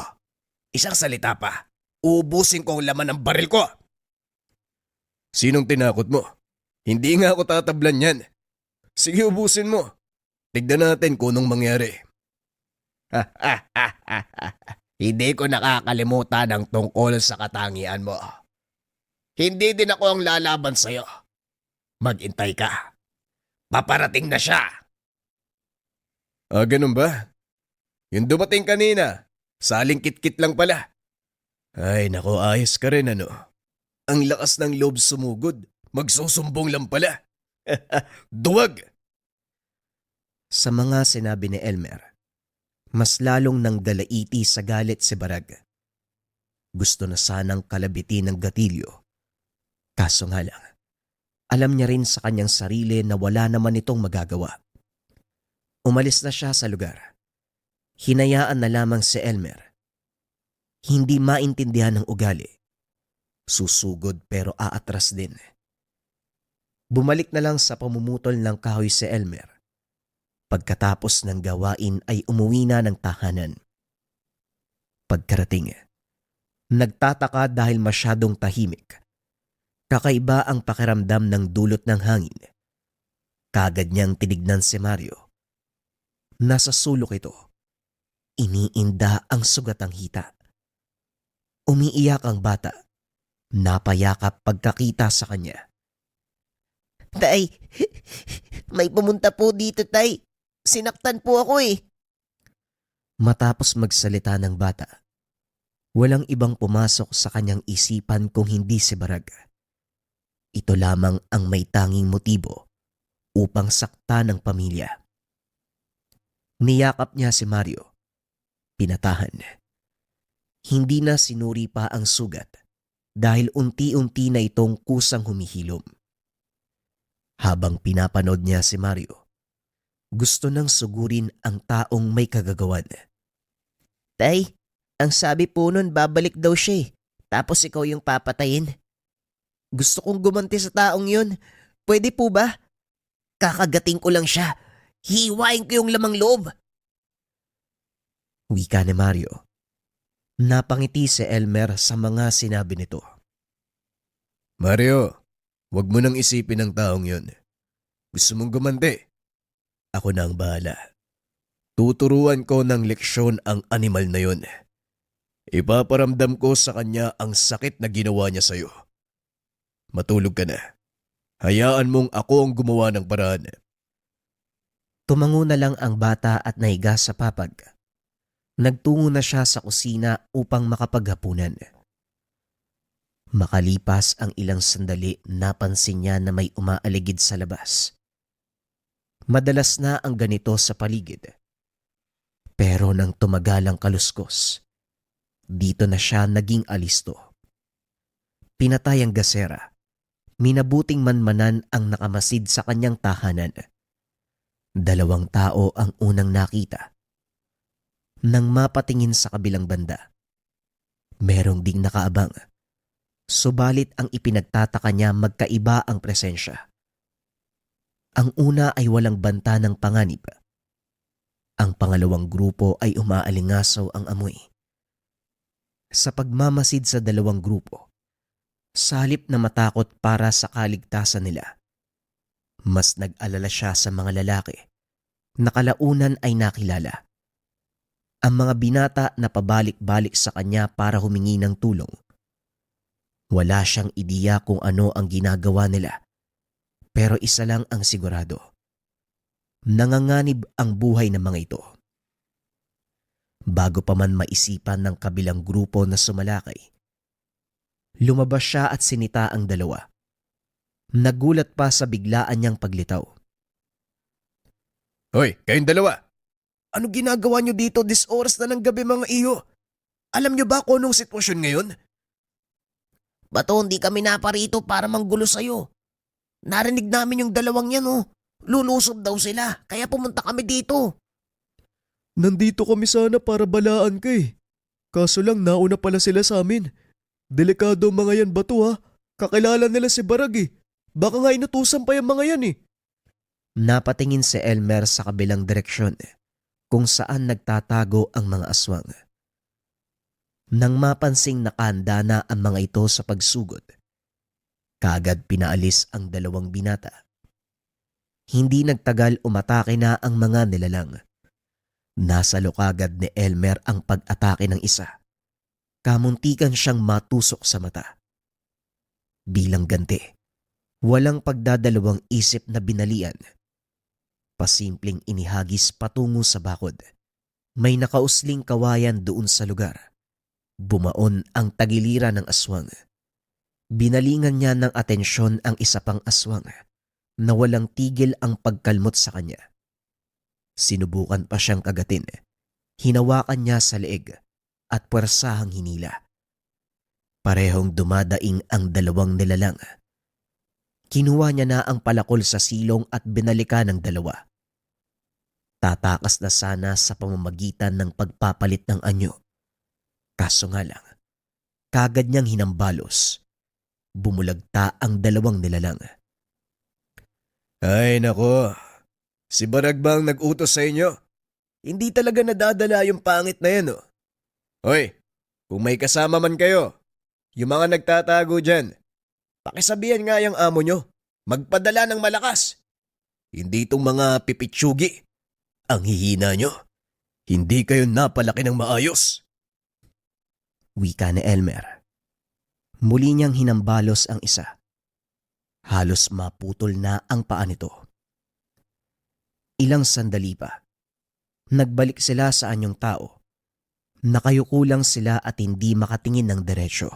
Isang salita pa, uubusin ko ang laman ng baril ko. Sinong tinakot mo? Hindi nga ako tatablan yan. Sige, ubusin mo. Tignan natin kung anong mangyari. Hindi ko nakakalimutan ang tungkol sa katangian mo. Hindi din ako ang lalaban sa'yo. Maghintay ka. Paparating na siya. Ganun ba? Yung dumating kanina, saling kit-kit lang pala. Ay, nako, ayos ka rin ano. Ang lakas ng loob sumugod. Magsusumbong lang pala. Duwag! Sa mga sinabi ni Elmer, mas lalong nang galaiti sa galit si Barag. Gusto na sanang kalabitin ng gatilyo. Kaso nga lang, alam niya rin sa kanyang sarili na wala naman itong magagawa. Umalis na siya sa lugar. Hinayaan na lamang si Elmer. Hindi maintindihan ng ugali. Susugod pero aatras din. Bumalik na lang sa pamumutol ng kahoy si Elmer. Pagkatapos ng gawain ay umuwi na ng tahanan. Pagkarating, nagtataka dahil masyadong tahimik. Kakaiba ang pakiramdam ng dulot ng hangin. Kagad niyang tinignan si Mario. Nasa sulok ito. Iniinda ang sugatang hita. Umiiyak ang bata. Napayakap pagkakita sa kanya. Tay, may pumunta po dito, tay. Sinaktan po ako eh. Matapos magsalita ng bata, walang ibang pumasok sa kanyang isipan kung hindi si Barag. Ito lamang ang may tanging motibo upang sakta ng pamilya. Niyakap niya si Mario. Pinatahan. Hindi na sinuri pa ang sugat dahil unti-unti na itong kusang humihilom. Habang pinapanood niya si Mario, gusto nang sugurin ang taong may kagagawan. Tay, ang sabi po nun babalik daw siya eh. Tapos ikaw yung papatayin. Gusto kong gumanti sa taong yun. Pwede po ba? Kakagating ko lang siya. Hiwain ko yung lamang loob. Wika ni Mario. Napangiti si Elmer sa mga sinabi nito. Mario, wag mo nang isipin ang taong yun. Gusto mong gumanti? Ako na ang bahala. Tuturuan ko ng leksyon ang animal na yun. Ipaparamdam ko sa kanya ang sakit na ginawa niya sa'yo. Matulog ka na. Hayaan mong ako ang gumawa ng paraan. Tumango na lang ang bata at nahiga sa papag. Nagtungo na siya sa kusina upang makapaghapunan. Makalipas ang ilang sandali, napansin niya na may umaaligid sa labas. Madalas na ang ganito sa paligid. Pero nang tumagal ang kaluskos, dito na siya naging alisto. Pinatay ang gasera. Minabuting manmanan ang nakamasid sa kanyang tahanan. 2 tao ang unang nakita. Nang mapatingin sa kabilang banda, merong ding nakaabang. Subalit ang ipinagtataka niya magkaiba ang presensya. Ang una ay walang banta ng panganib. Ang pangalawang grupo ay umaalingasaw ang amoy. Sa pagmamasid sa 2 grupo, sa halip na matakot para sa kaligtasan nila, mas nag-alala siya sa mga lalaki na kalaunan ay nakilala. Ang mga binata na pabalik-balik sa kanya para humingi ng tulong. Wala siyang ideya kung ano ang ginagawa nila, pero isa lang ang sigurado. Nanganganib ang buhay ng mga ito. Bago pa man maisipan ng kabilang grupo na sumalakay, lumabas siya at sinita ang 2. Nagulat pa sa biglaan niyang paglitaw. Hoy, kayong 2! Ano ginagawa niyo dito this oras na ng gabi mga iyo? Alam niyo ba kung anong sitwasyon ngayon? Bato, hindi kami naparito para manggulo sa'yo. Narinig namin yung 2 yan oh. Lulusob daw sila, kaya pumunta kami dito. Nandito kami sana para balaan ka eh. Kaso lang nauna pala sila sa amin. Delikado ang mga yan, Bato ha. Kakilala nila si Barag eh. Baka nga inutusan pa yung mga yan eh. Napatingin si Elmer sa kabilang direksyon kung saan nagtatago ang mga aswang. Nang mapansing nakahanda na ang mga ito sa pagsugod, kaagad pinaalis ang dalawang binata. Hindi nagtagal umatake na ang mga nilalang. Nasalo kagad ni Elmer ang pag-atake ng isa. Kamuntikan siyang matusok sa mata. Bilang ganti, walang pagdadalawang isip na binalian. Pasimpleng inihagis patungo sa bakod. May nakausling kawayan doon sa lugar. Bumaon ang tagiliran ng aswang. Binalingan niya ng atensyon ang isa pang aswang na walang tigil ang pagkalmot sa kanya. Sinubukan pa siyang kagatin. Hinawakan niya sa leeg at puwersahang hinila. Parehong dumadaing ang dalawang nilalang. Kinuha niya na ang palakol sa silong at binalikan ng dalawa. Tatakas na sana sa pamamagitan ng pagpapalit ng anyo. Kaso nga lang, kagad niyang hinambalos. Bumulagta ang dalawang nilalang. Ay nako, si Barag bang nag-utos sa inyo? Hindi talaga nadadala yung pangit na yan, oh. Hoy, kung may kasama man kayo, yung mga nagtatago dyan, pakisabihan nga yung amo nyo, magpadala ng malakas. Hindi itong mga pipitsugi. Ang hihina nyo, hindi kayo napalaki ng maayos. Wika ni Elmer. Muli niyang hinambalos ang isa. Halos maputol na ang paa nito. Ilang sandali pa. Nagbalik sila sa anyong tao. Nakayuko lang sila at hindi makatingin ng diretsyo.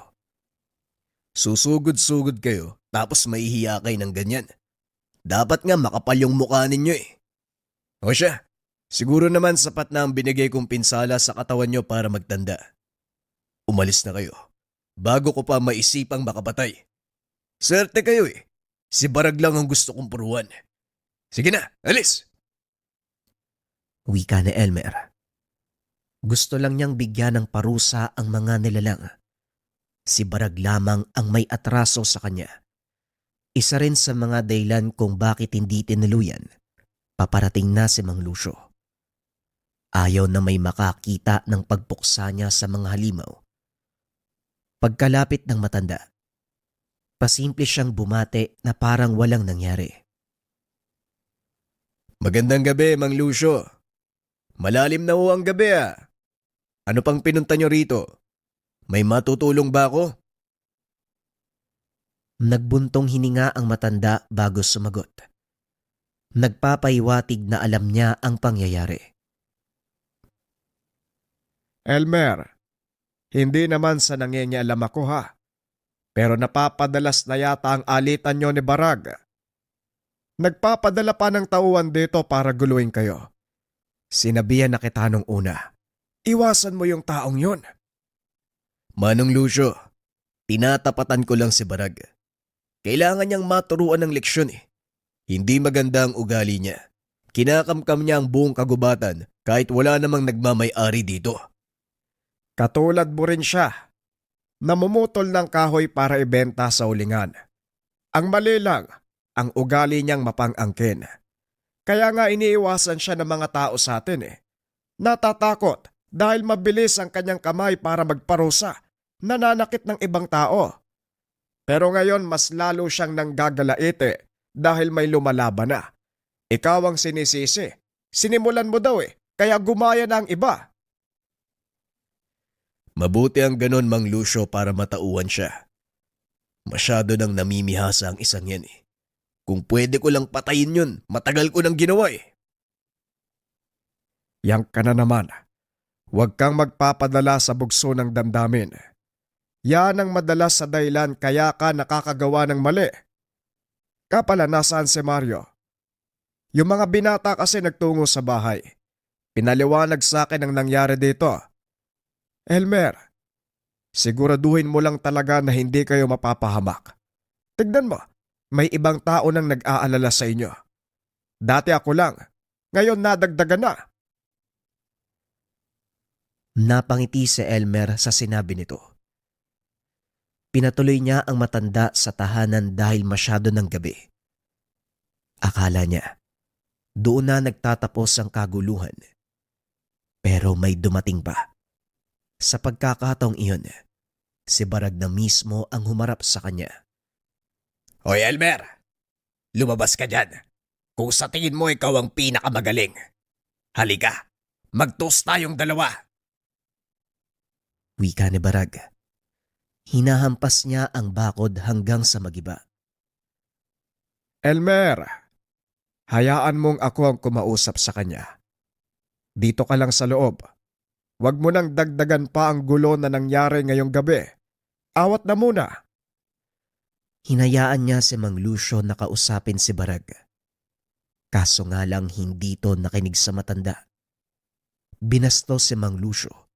Susugod-sugod kayo tapos mahihiya kayo ng ganyan. Dapat nga makapal yung mukha ninyo eh. O siya, siguro naman sapat na ang binigay kong pinsala sa katawan nyo para magtanda. Umalis na kayo bago ko pa maisipang makapatay. Swerte kayo eh. Si Barag lang ang gusto kong puruan. Sige na, alis! Wika ni Elmer. Gusto lang niyang bigyan ng parusa ang mga nilalang. Si Barag lamang ang may atraso sa kanya. Isa rin sa mga dahilan kung bakit hindi tinuluyan. Paparating na si Mang Lucio. Ayaw na may makakita ng pagpuksa niya sa mga halimaw. Pagkalapit ng matanda, pasimple siyang bumate na parang walang nangyari. Magandang gabi, Mang Lucio. Malalim na ho ang gabi ah. Ano pang pinunta nyo rito? May matutulong ba ako? Nagbuntong hininga ang matanda bago sumagot. Nagpapaiwatig na alam niya ang pangyayari. Elmer, hindi naman sa nangingialam ako ha. Pero napapadalas na yata ang alitan nyo ni Barag. Nagpapadala pa ng tauhan dito para guluhin kayo. Sinabihan na kita nung una. Iwasan mo yung taong yun. Manong Lucio, tinatapatan ko lang si Barag. Kailangan niyang maturuan ng leksyon eh. Hindi maganda ang ugali niya. Kinakamkam niya ang buong kagubatan kahit wala namang nagmamay-ari dito. Katulad mo rin siya. Namumutol ng kahoy para ibenta sa ulingan. Ang mali lang, ang ugali niyang mapang-angkin. Kaya nga iniiwasan siya ng mga tao sa atin eh. Natatakot dahil mabilis ang kanyang kamay para magparusa, nananakit ng ibang tao. Pero ngayon mas lalo siyang nanggagalait dahil may lumalaban na. Ikaw ang sinisisi. Sinimulan mo daw kaya gumaya na ang iba. Mabuti ang ganon, Mang Lucio, para matauhan siya. Masyado nang namimihasa ang isang yan eh. Kung pwede ko lang patayin yun, matagal ko nang ginawa eh. Yang ka na naman. Huwag kang magpapadala sa bugso ng damdamin. Yan ang madalas sa dahilan kaya ka nakakagawa ng mali. Kapala, nasaan si Mario? Yung mga binata kasi nagtungo sa bahay. Pinaliwanag sa akin ang nangyari dito. Elmer, siguraduhin mo lang talaga na hindi kayo mapapahamak. Tignan mo, may ibang tao nang nag-aalala sa inyo. Dati ako lang, ngayon nadagdagan na. Napangiti si Elmer sa sinabi nito. Pinatuloy niya ang matanda sa tahanan dahil masyado ng gabi. Akala niya, Doon na nagtatapos ang kaguluhan. Pero may dumating pa. Sa pagkakataong iyon, si Barag na mismo ang humarap sa kanya. Hoy Elmer, lumabas ka dyan. Kung sa tingin mo ikaw ang pinakamagaling. Halika, mag-toast tayong dalawa. Wika ni Barag. Hinahampas niya ang bakod hanggang sa magiba. Elmer, hayaan mong ako ang kumausap sa kanya. Dito ka lang sa loob. Huwag mo nang dagdagan pa ang gulo na nangyari ngayong gabi. Awat na muna. Hinayaan niya si Mang Lucio na kausapin si Barag. Kaso nga lang hindi to nakinig sa matanda. Binasto si Mang Lucio.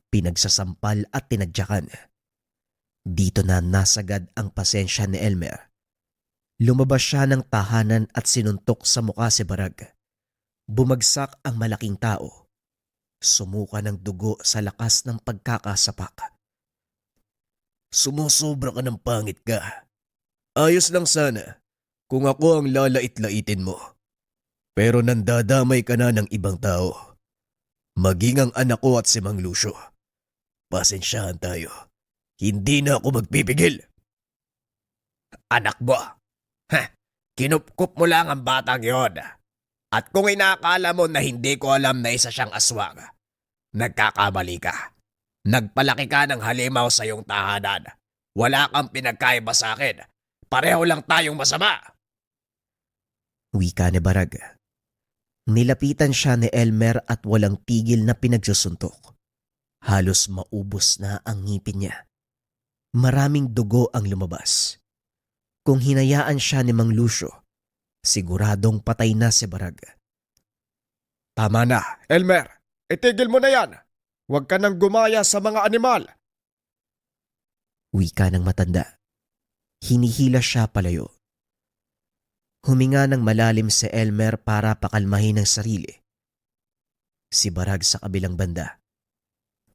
Pinagsasampal at tinadyakan. Dito na nasagad ang pasensya ni Elmer. Lumabas siya ng tahanan at sinuntok sa mukha si Barag. Bumagsak ang malaking tao. Sumuka ng dugo sa lakas ng pagkakasapak. Sumusobra ka ng pangit ka. Ayos lang sana kung ako ang lalait-laitin mo. Pero nandadamay ka na ng ibang tao. Maging ang anak ko at si Mang Lucio. Pasensyahan tayo. Hindi na ako magpipigil. Anak mo? Kinupkup mo lang ang batang yon. At kung inaakala mo na hindi ko alam na isa siyang aswang, nagkakamali ka. Nagpalaki ka ng halimaw sa iyong tahanan. Wala kang pinagkaiba sa akin. Pareho lang tayong masama. Wika ni Barag. Nilapitan siya ni Elmer at walang tigil na pinagsusuntok. Halos maubos na ang ngipin niya. Maraming dugo ang lumabas. Kung hinayaan siya ni Mang Lucio, siguradong patay na si Barag. Tama na, Elmer. Itigil mo na yan. Huwag ka nang gumaya sa mga animal. Wika ng matanda. Hinihila siya palayo. Huminga ng malalim si Elmer para pakalmahin ang sarili. Si Barag sa kabilang banda.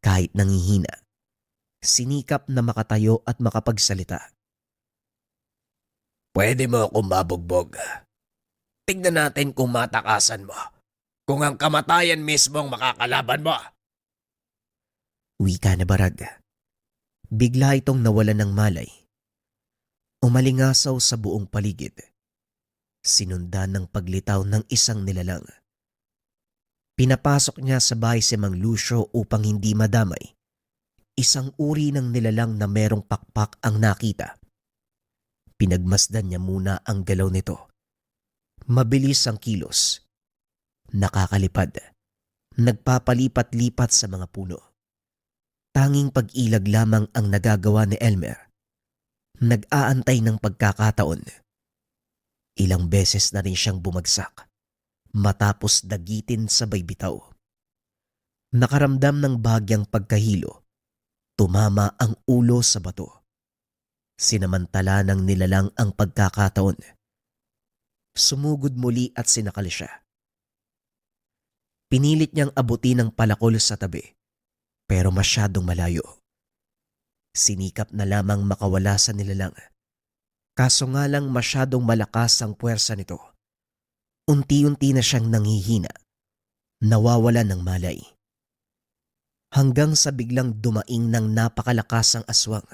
Kahit nangihina, sinikap na makatayo at makapagsalita. Pwede mo akong mabugbog. Tignan natin kung matakasan mo. Kung ang kamatayan mismo ang makakalaban mo. Wika ni Barag. Bigla itong nawalan ng malay. Umalingasaw sa buong paligid. Sinundan ng paglitaw ng isang nilalang. Pinapasok niya sa bahay si Mang Lucio upang hindi madamay. Isang uri ng nilalang na merong pakpak ang nakita. Pinagmasdan niya muna ang galaw nito. Mabilis ang kilos. Nakakalipad. Nagpapalipat-lipat sa mga puno. Tanging pag-ilag lamang ang nagagawa ni Elmer. Nag-aantay ng pagkakataon. Ilang beses na rin siyang bumagsak. Matapos dagitin sabay bitaw. Nakaramdam ng bahagyang pagkahilo. Tumama ang ulo sa bato. Sinamantala ng nilalang ang pagkakataon. Sumugod muli at sinakal siya. Pinilit niyang abutin ang palakol sa tabi, pero masyadong malayo. Sinikap na lamang makawala sa nilalang. Kaso nga lang masyadong malakas ang puwersa nito. Unti-unti na siyang nanghihina. Nawawala ng malay. Hanggang sa biglang dumaing ng napakalakasang aswang.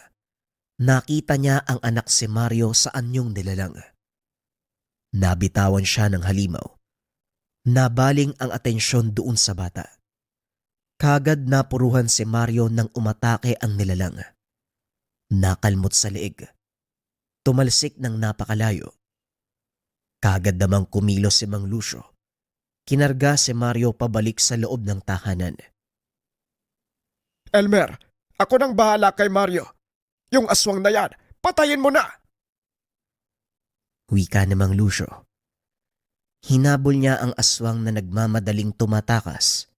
Nakita niya ang anak si Mario sa anyong nilalang. Nabitawan siya ng halimaw. Nabaling ang atensyon doon sa bata. Kagad napuruhan si Mario nang umatake ang nilalang. Nakalmot sa leeg. Tumalsik ng napakalayo. Kagad namang kumilos si Mang Lucio. Kinarga si Mario pabalik sa loob ng tahanan. Elmer, ako nang bahala kay Mario. Yung aswang na yan, patayin mo na! Wika ni Mang Lucio. Hinabol niya ang aswang na nagmamadaling tumatakas.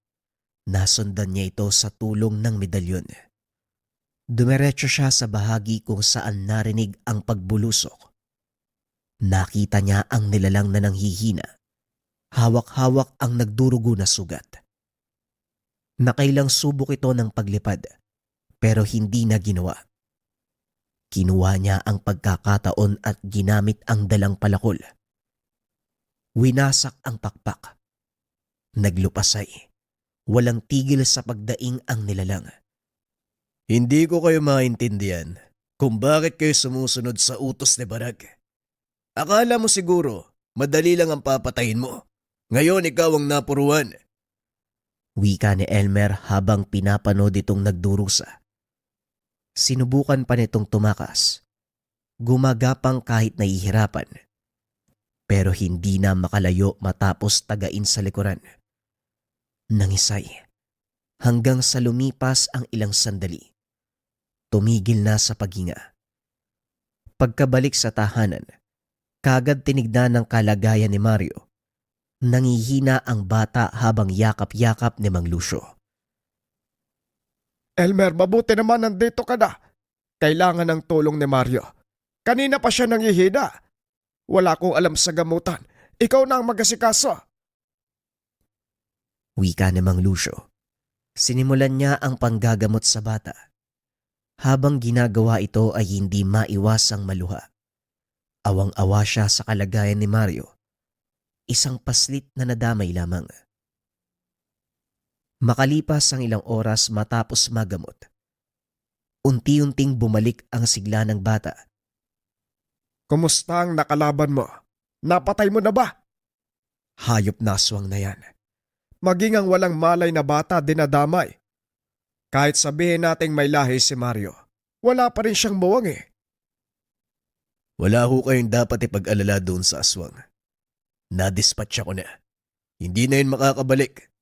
Nasundan niya ito sa tulong ng medalyon. Dumiretso siya sa bahagi kung saan narinig ang pagbulusok. Nakita niya ang nilalang na nanghihina. Hawak-hawak ang nagdurugo na sugat. Nakailang subok ito ng paglipad, pero hindi na ginawa. Kinuha niya ang pagkakataon at ginamit ang dalang palakol. Winasak ang pakpak. Naglupasay. Walang tigil sa pagdaing ang nilalang. Hindi ko kayo maintindihan kung bakit kayo sumusunod sa utos ni Barag. Akala mo siguro, madali lang ang papatayin mo. Ngayon ikaw ang napuruan. Wika ni Elmer habang pinapanood itong nagdurusa. Sinubukan pa nitong tumakas. Gumagapang kahit nahihirapan. Pero hindi na makalayo matapos tagain sa likuran. Nangisay. Hanggang sa lumipas ang ilang sandali. Tumigil na sa paghinga. Pagkabalik sa tahanan, kagad tinignan ng kalagayan ni Mario. Nangihina ang bata habang yakap-yakap ni Mang Lucio. Elmer, mabuti naman nandito ka na. Kailangan ng tulong ni Mario. Kanina pa siya nangihina. Wala akong alam sa gamutan. Ikaw na ang mag-asikaso. Wika ni Mang Lucio. Sinimulan niya ang panggagamot sa bata. Habang ginagawa ito ay hindi maiwasang maluha. Awang-awa siya sa kalagayan ni Mario. Isang paslit na nadamay lamang. Makalipas ang ilang oras matapos magamot, unti-unting bumalik ang sigla ng bata. Kumusta ang nakalaban mo? Napatay mo na ba? Hayop na aswang na yan. Maging ang walang malay na bata dinadamay. Kahit sabihin nating may lahi si Mario, wala pa rin siyang muwang eh. Wala ho kayong dapat ipag-alala doon sa aswang. Nadispatch ako na. Hindi na yun makakabalik.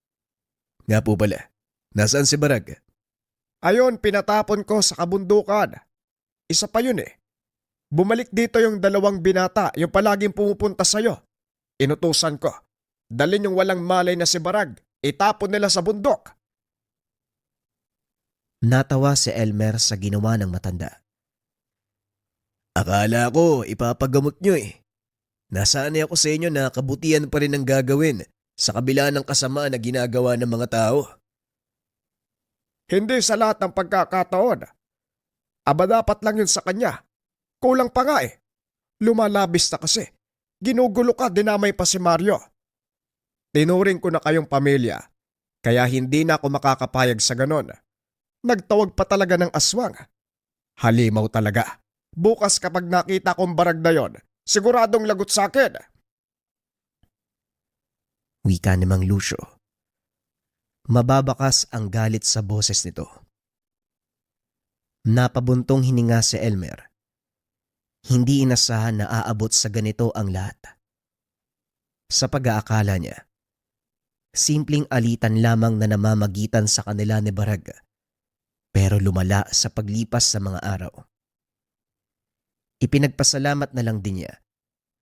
Nga po pala, nasaan si Barag? Ayon, pinatapon ko sa kabundukan. Isa pa yun eh. Bumalik dito yung dalawang binata, yung palaging pumupunta sa'yo. Inutusan ko. Dalin yung walang malay na si Barag. Itapon nila sa bundok. Natawa si Elmer sa ginawa ng matanda. Akala ko ipapagamot nyo eh. Nasanay ako sa inyo na kabutihan pa rin ang gagawin sa kabila ng kasamaan na ginagawa ng mga tao. Hindi sa lahat ng pagkakataon. Aba dapat lang yun sa kanya. Kulang pa nga eh. Lumalabis na kasi. Ginugulo ka, dinamay pa si Mario. Tinuring ko na kayong pamilya, kaya hindi na ako makakapayag sa ganon. Nagtawag pa talaga ng aswang. Halimaw talaga. Bukas kapag nakita kong Barag na yon, siguradong lagot sa akin. Wika ni Mang Lucio. Mababakas ang galit sa boses nito. Napabuntong hininga si Elmer. Hindi inasahan na aabot sa ganito ang lahat. Sa pag-aakala niya, simpleng alitan lamang na namamagitan sa kanila ni Barag, pero lumala sa paglipas sa mga araw. Ipinagpasalamat na lang din niya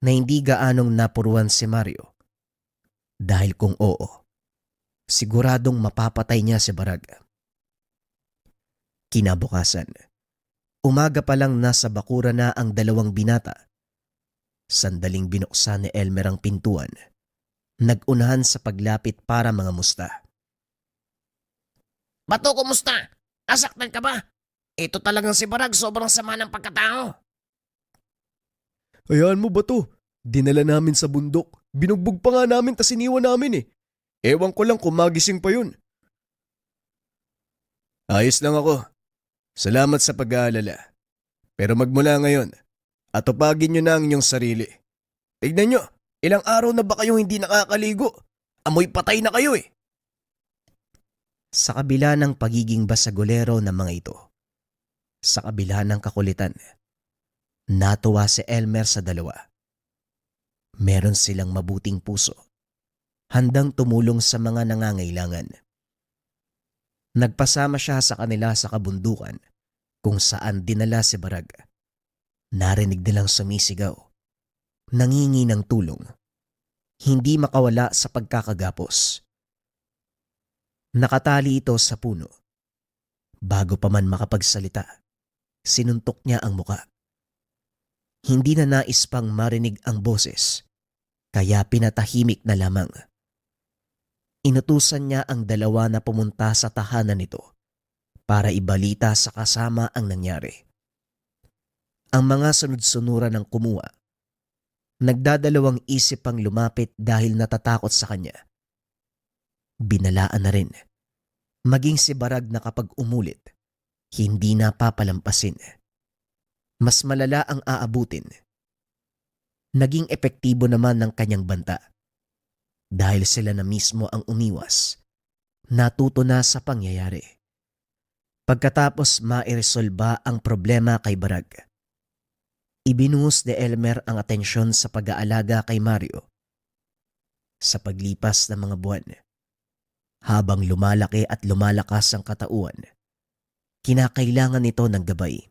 na hindi gaanong napuruan si Mario. Dahil kung oo, siguradong mapapatay niya si Barag. Kinabukasan, umaga pa lang nasa bakura na ang dalawang binata. Sandaling binuksan ni Elmer ang pintuan. Nag-unahan sa paglapit para mga musta. Bato, kumusta? Nasaktan ka ba? Ito talagang si Barag, sobrang sama ng pagkatao. Hayaan mo ba to? Dinala namin sa bundok. Binugbog pa nga namin tas iniwan namin eh. Ewan ko lang kung magising pa yun. Ayos lang ako. Salamat sa pag-aalala. Pero magmula ngayon, atupagin nyo na ang inyong sarili. Tignan nyo, ilang araw na ba kayong hindi nakakaligo? Amoy patay na kayo eh. Sa kabila ng pagiging basagolero ng mga ito, sa kabila ng kakulitan, natuwa si Elmer sa dalawa. Meron silang mabuting puso, handang tumulong sa mga nangangailangan. Nagpasama siya sa kanila sa kabundukan kung saan dinala si Barag. Narinig nilang sumisigaw, nangingi ng tulong, hindi makawala sa pagkakagapos. Nakatali ito sa puno. Bago pa man makapagsalita, sinuntok niya ang muka. Hindi na nais pang marinig ang boses, kaya pinatahimik na lamang. Inutusan niya ang dalawa na pumunta sa tahanan nito para ibalita sa kasama ang nangyari. Ang mga sunod-sunuran ng kumuha. Nagdadalawang isip pang lumapit dahil natatakot sa kanya. Binalaan na rin. Maging si Barag na kapag umulit, hindi na papalampasin. Mas malala ang aabutin. Naging epektibo naman ng kanyang banta. Dahil sila na mismo ang umiwas, natuto na sa pangyayari. Pagkatapos mairesolba ang problema kay Barag, ibinuhos ni Elmer ang atensyon sa pag-aalaga kay Mario. Sa paglipas ng mga buwan, habang lumalaki at lumalakas ang katauhan, kinakailangan nito ng gabay.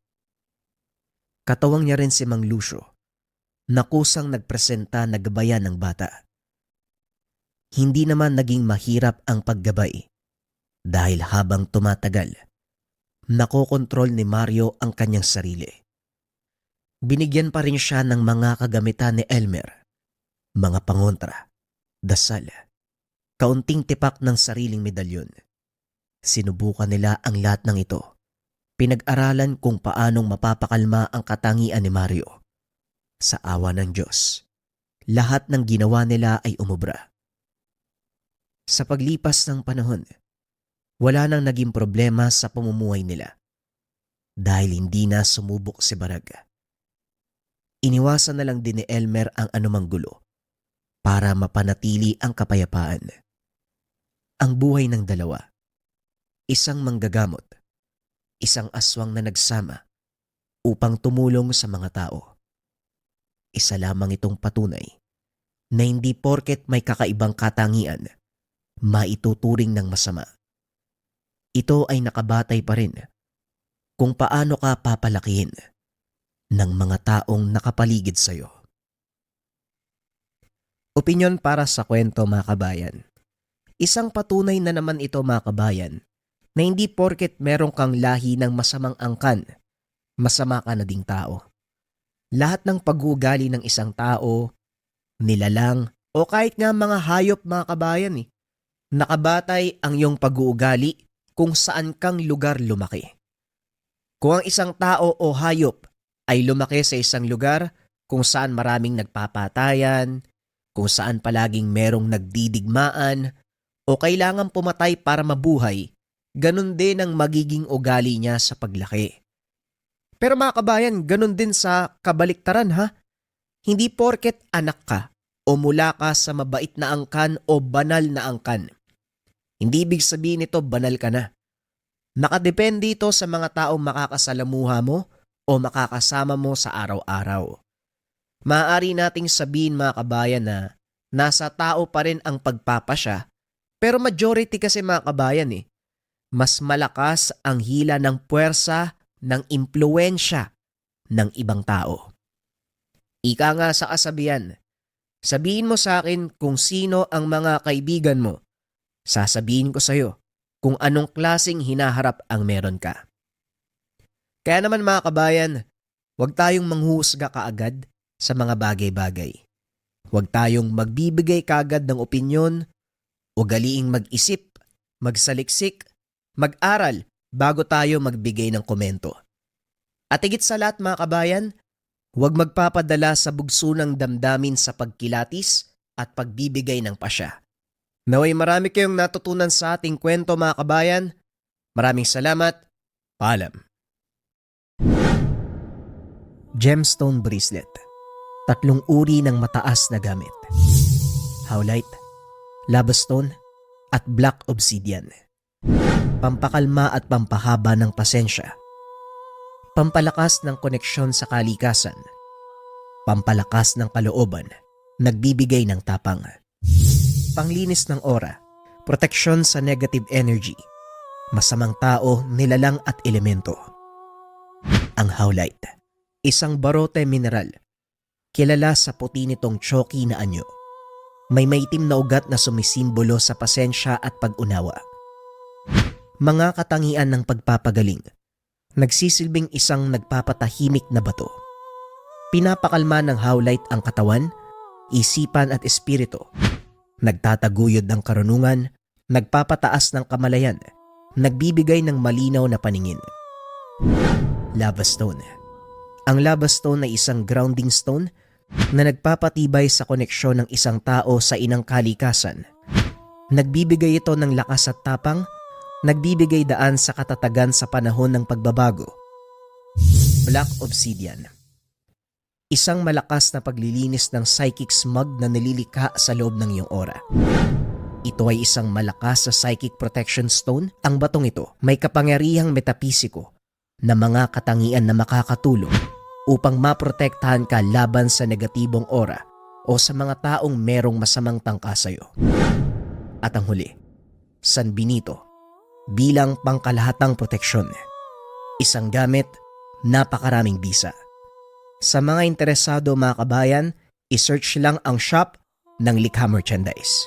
Katawang niya rin si Mang Lucio, na kusang nagpresenta na gabayan ng bata. Hindi naman naging mahirap ang paggabay dahil habang tumatagal, nakokontrol ni Mario ang kanyang sarili. Binigyan pa rin siya ng mga kagamitan ni Elmer, mga pangontra, dasal, kaunting tipak ng sariling medalyon. Sinubukan nila ang lahat ng ito. Pinag-aralan kung paanong mapapakalma ang katangian ni Mario. Sa awa ng Diyos, lahat ng ginawa nila ay umubra. Sa paglipas ng panahon, wala nang naging problema sa pamumuhay nila dahil hindi na sumubok si Barag. Iniwasan na lang din ni Elmer ang anumang gulo para mapanatili ang kapayapaan. Ang buhay ng dalawa, isang manggagamot, isang aswang na nagsama upang tumulong sa mga tao. Isa lamang itong patunay na hindi porket may kakaibang katangian, maituturing ng masama. Ito ay nakabatay pa rin kung paano ka papalakihin ng mga taong nakapaligid sa iyo. Opinyon para sa kwento, mga kabayan. Isang patunay na naman ito, mga kabayan, na hindi porket meron kang lahi ng masamang angkan, masama ka na ding tao. Lahat ng pag-uugali ng isang tao, nilalang, o kahit nga mga hayop, mga kabayan, nakabatay ang iyong pag-uugali kung saan kang lugar lumaki. Kung ang isang tao o hayop ay lumaki sa isang lugar kung saan maraming nagpapatayan, kung saan palaging merong nagdidigmaan, o kailangan pumatay para mabuhay, ganun din ang magiging ugali niya sa paglaki. Pero mga kabayan, ganun din sa kabaliktaran ha. Hindi porket anak ka o mula ka sa mabait na angkan o banal na angkan, hindi ibig sabihin ito banal ka na. Nakadepende ito sa mga taong makakasalamuha mo o makakasama mo sa araw-araw. Maaari nating sabihin, mga kabayan, na nasa tao pa rin ang pagpapasya, pero majority kasi, mga kabayan, mas malakas ang hila ng puwersa ng impluwensya ng ibang tao. Ika nga sa kasabihan, sabihin mo sa akin kung sino ang mga kaibigan mo. Sasabihin ko sa iyo kung anong klaseng hinaharap ang meron ka. Kaya naman, mga kabayan, huwag tayong manghusga kaagad sa mga bagay-bagay. Huwag tayong magbibigay kaagad ng opinyon, ugaliing mag-isip, magsaliksik, mag-aral bago tayo magbigay ng komento. At higit sa lahat, mga kabayan, huwag magpapadala sa bugso ng damdamin sa pagkilatis at pagbibigay ng pasya. Naway marami kayong natutunan sa ating kwento, mga kabayan. Maraming salamat. Paalam. Gemstone Bracelet. 3 uri ng mataas na gamit. Howlite, Lava Stone, at Black Obsidian. Pampakalma at pampahaba ng pasensya. Pampalakas ng koneksyon sa kalikasan. Pampalakas ng kalooban. Nagbibigay ng tapang. Panglinis ng aura, proteksyon sa negative energy, masamang tao, nilalang at elemento. Ang howlite, isang barote mineral, kilala sa puti nitong choky na anyo. May maitim na ugat na sumisimbolo sa pasensya at pag-unawa. Mga katangian ng pagpapagaling, nagsisilbing isang nagpapatahimik na bato. Pinapakalma ng howlite ang katawan, isipan at espiritu. Nagtataguyod ng karunungan, nagpapataas ng kamalayan, nagbibigay ng malinaw na paningin. Lava Stone. Ang Lava Stone ay isang grounding stone na nagpapatibay sa koneksyon ng isang tao sa inang kalikasan. Nagbibigay ito ng lakas at tapang, nagbibigay daan sa katatagan sa panahon ng pagbabago. Black Obsidian. Isang malakas na paglilinis ng psychic smog na nililikha sa loob ng iyong aura. Ito ay isang malakas na psychic protection stone. Ang batong ito may kapangyarihang metapisiko na mga katangian na makakatulong upang maprotektahan ka laban sa negatibong aura o sa mga taong merong masamang tangka sa iyo. At ang huli, San Benito bilang pangkalahatang proteksyon. Isang gamit, napakaraming bisa. Sa mga interesado mga kabayan, isearch lang ang shop ng Likha Merchandise.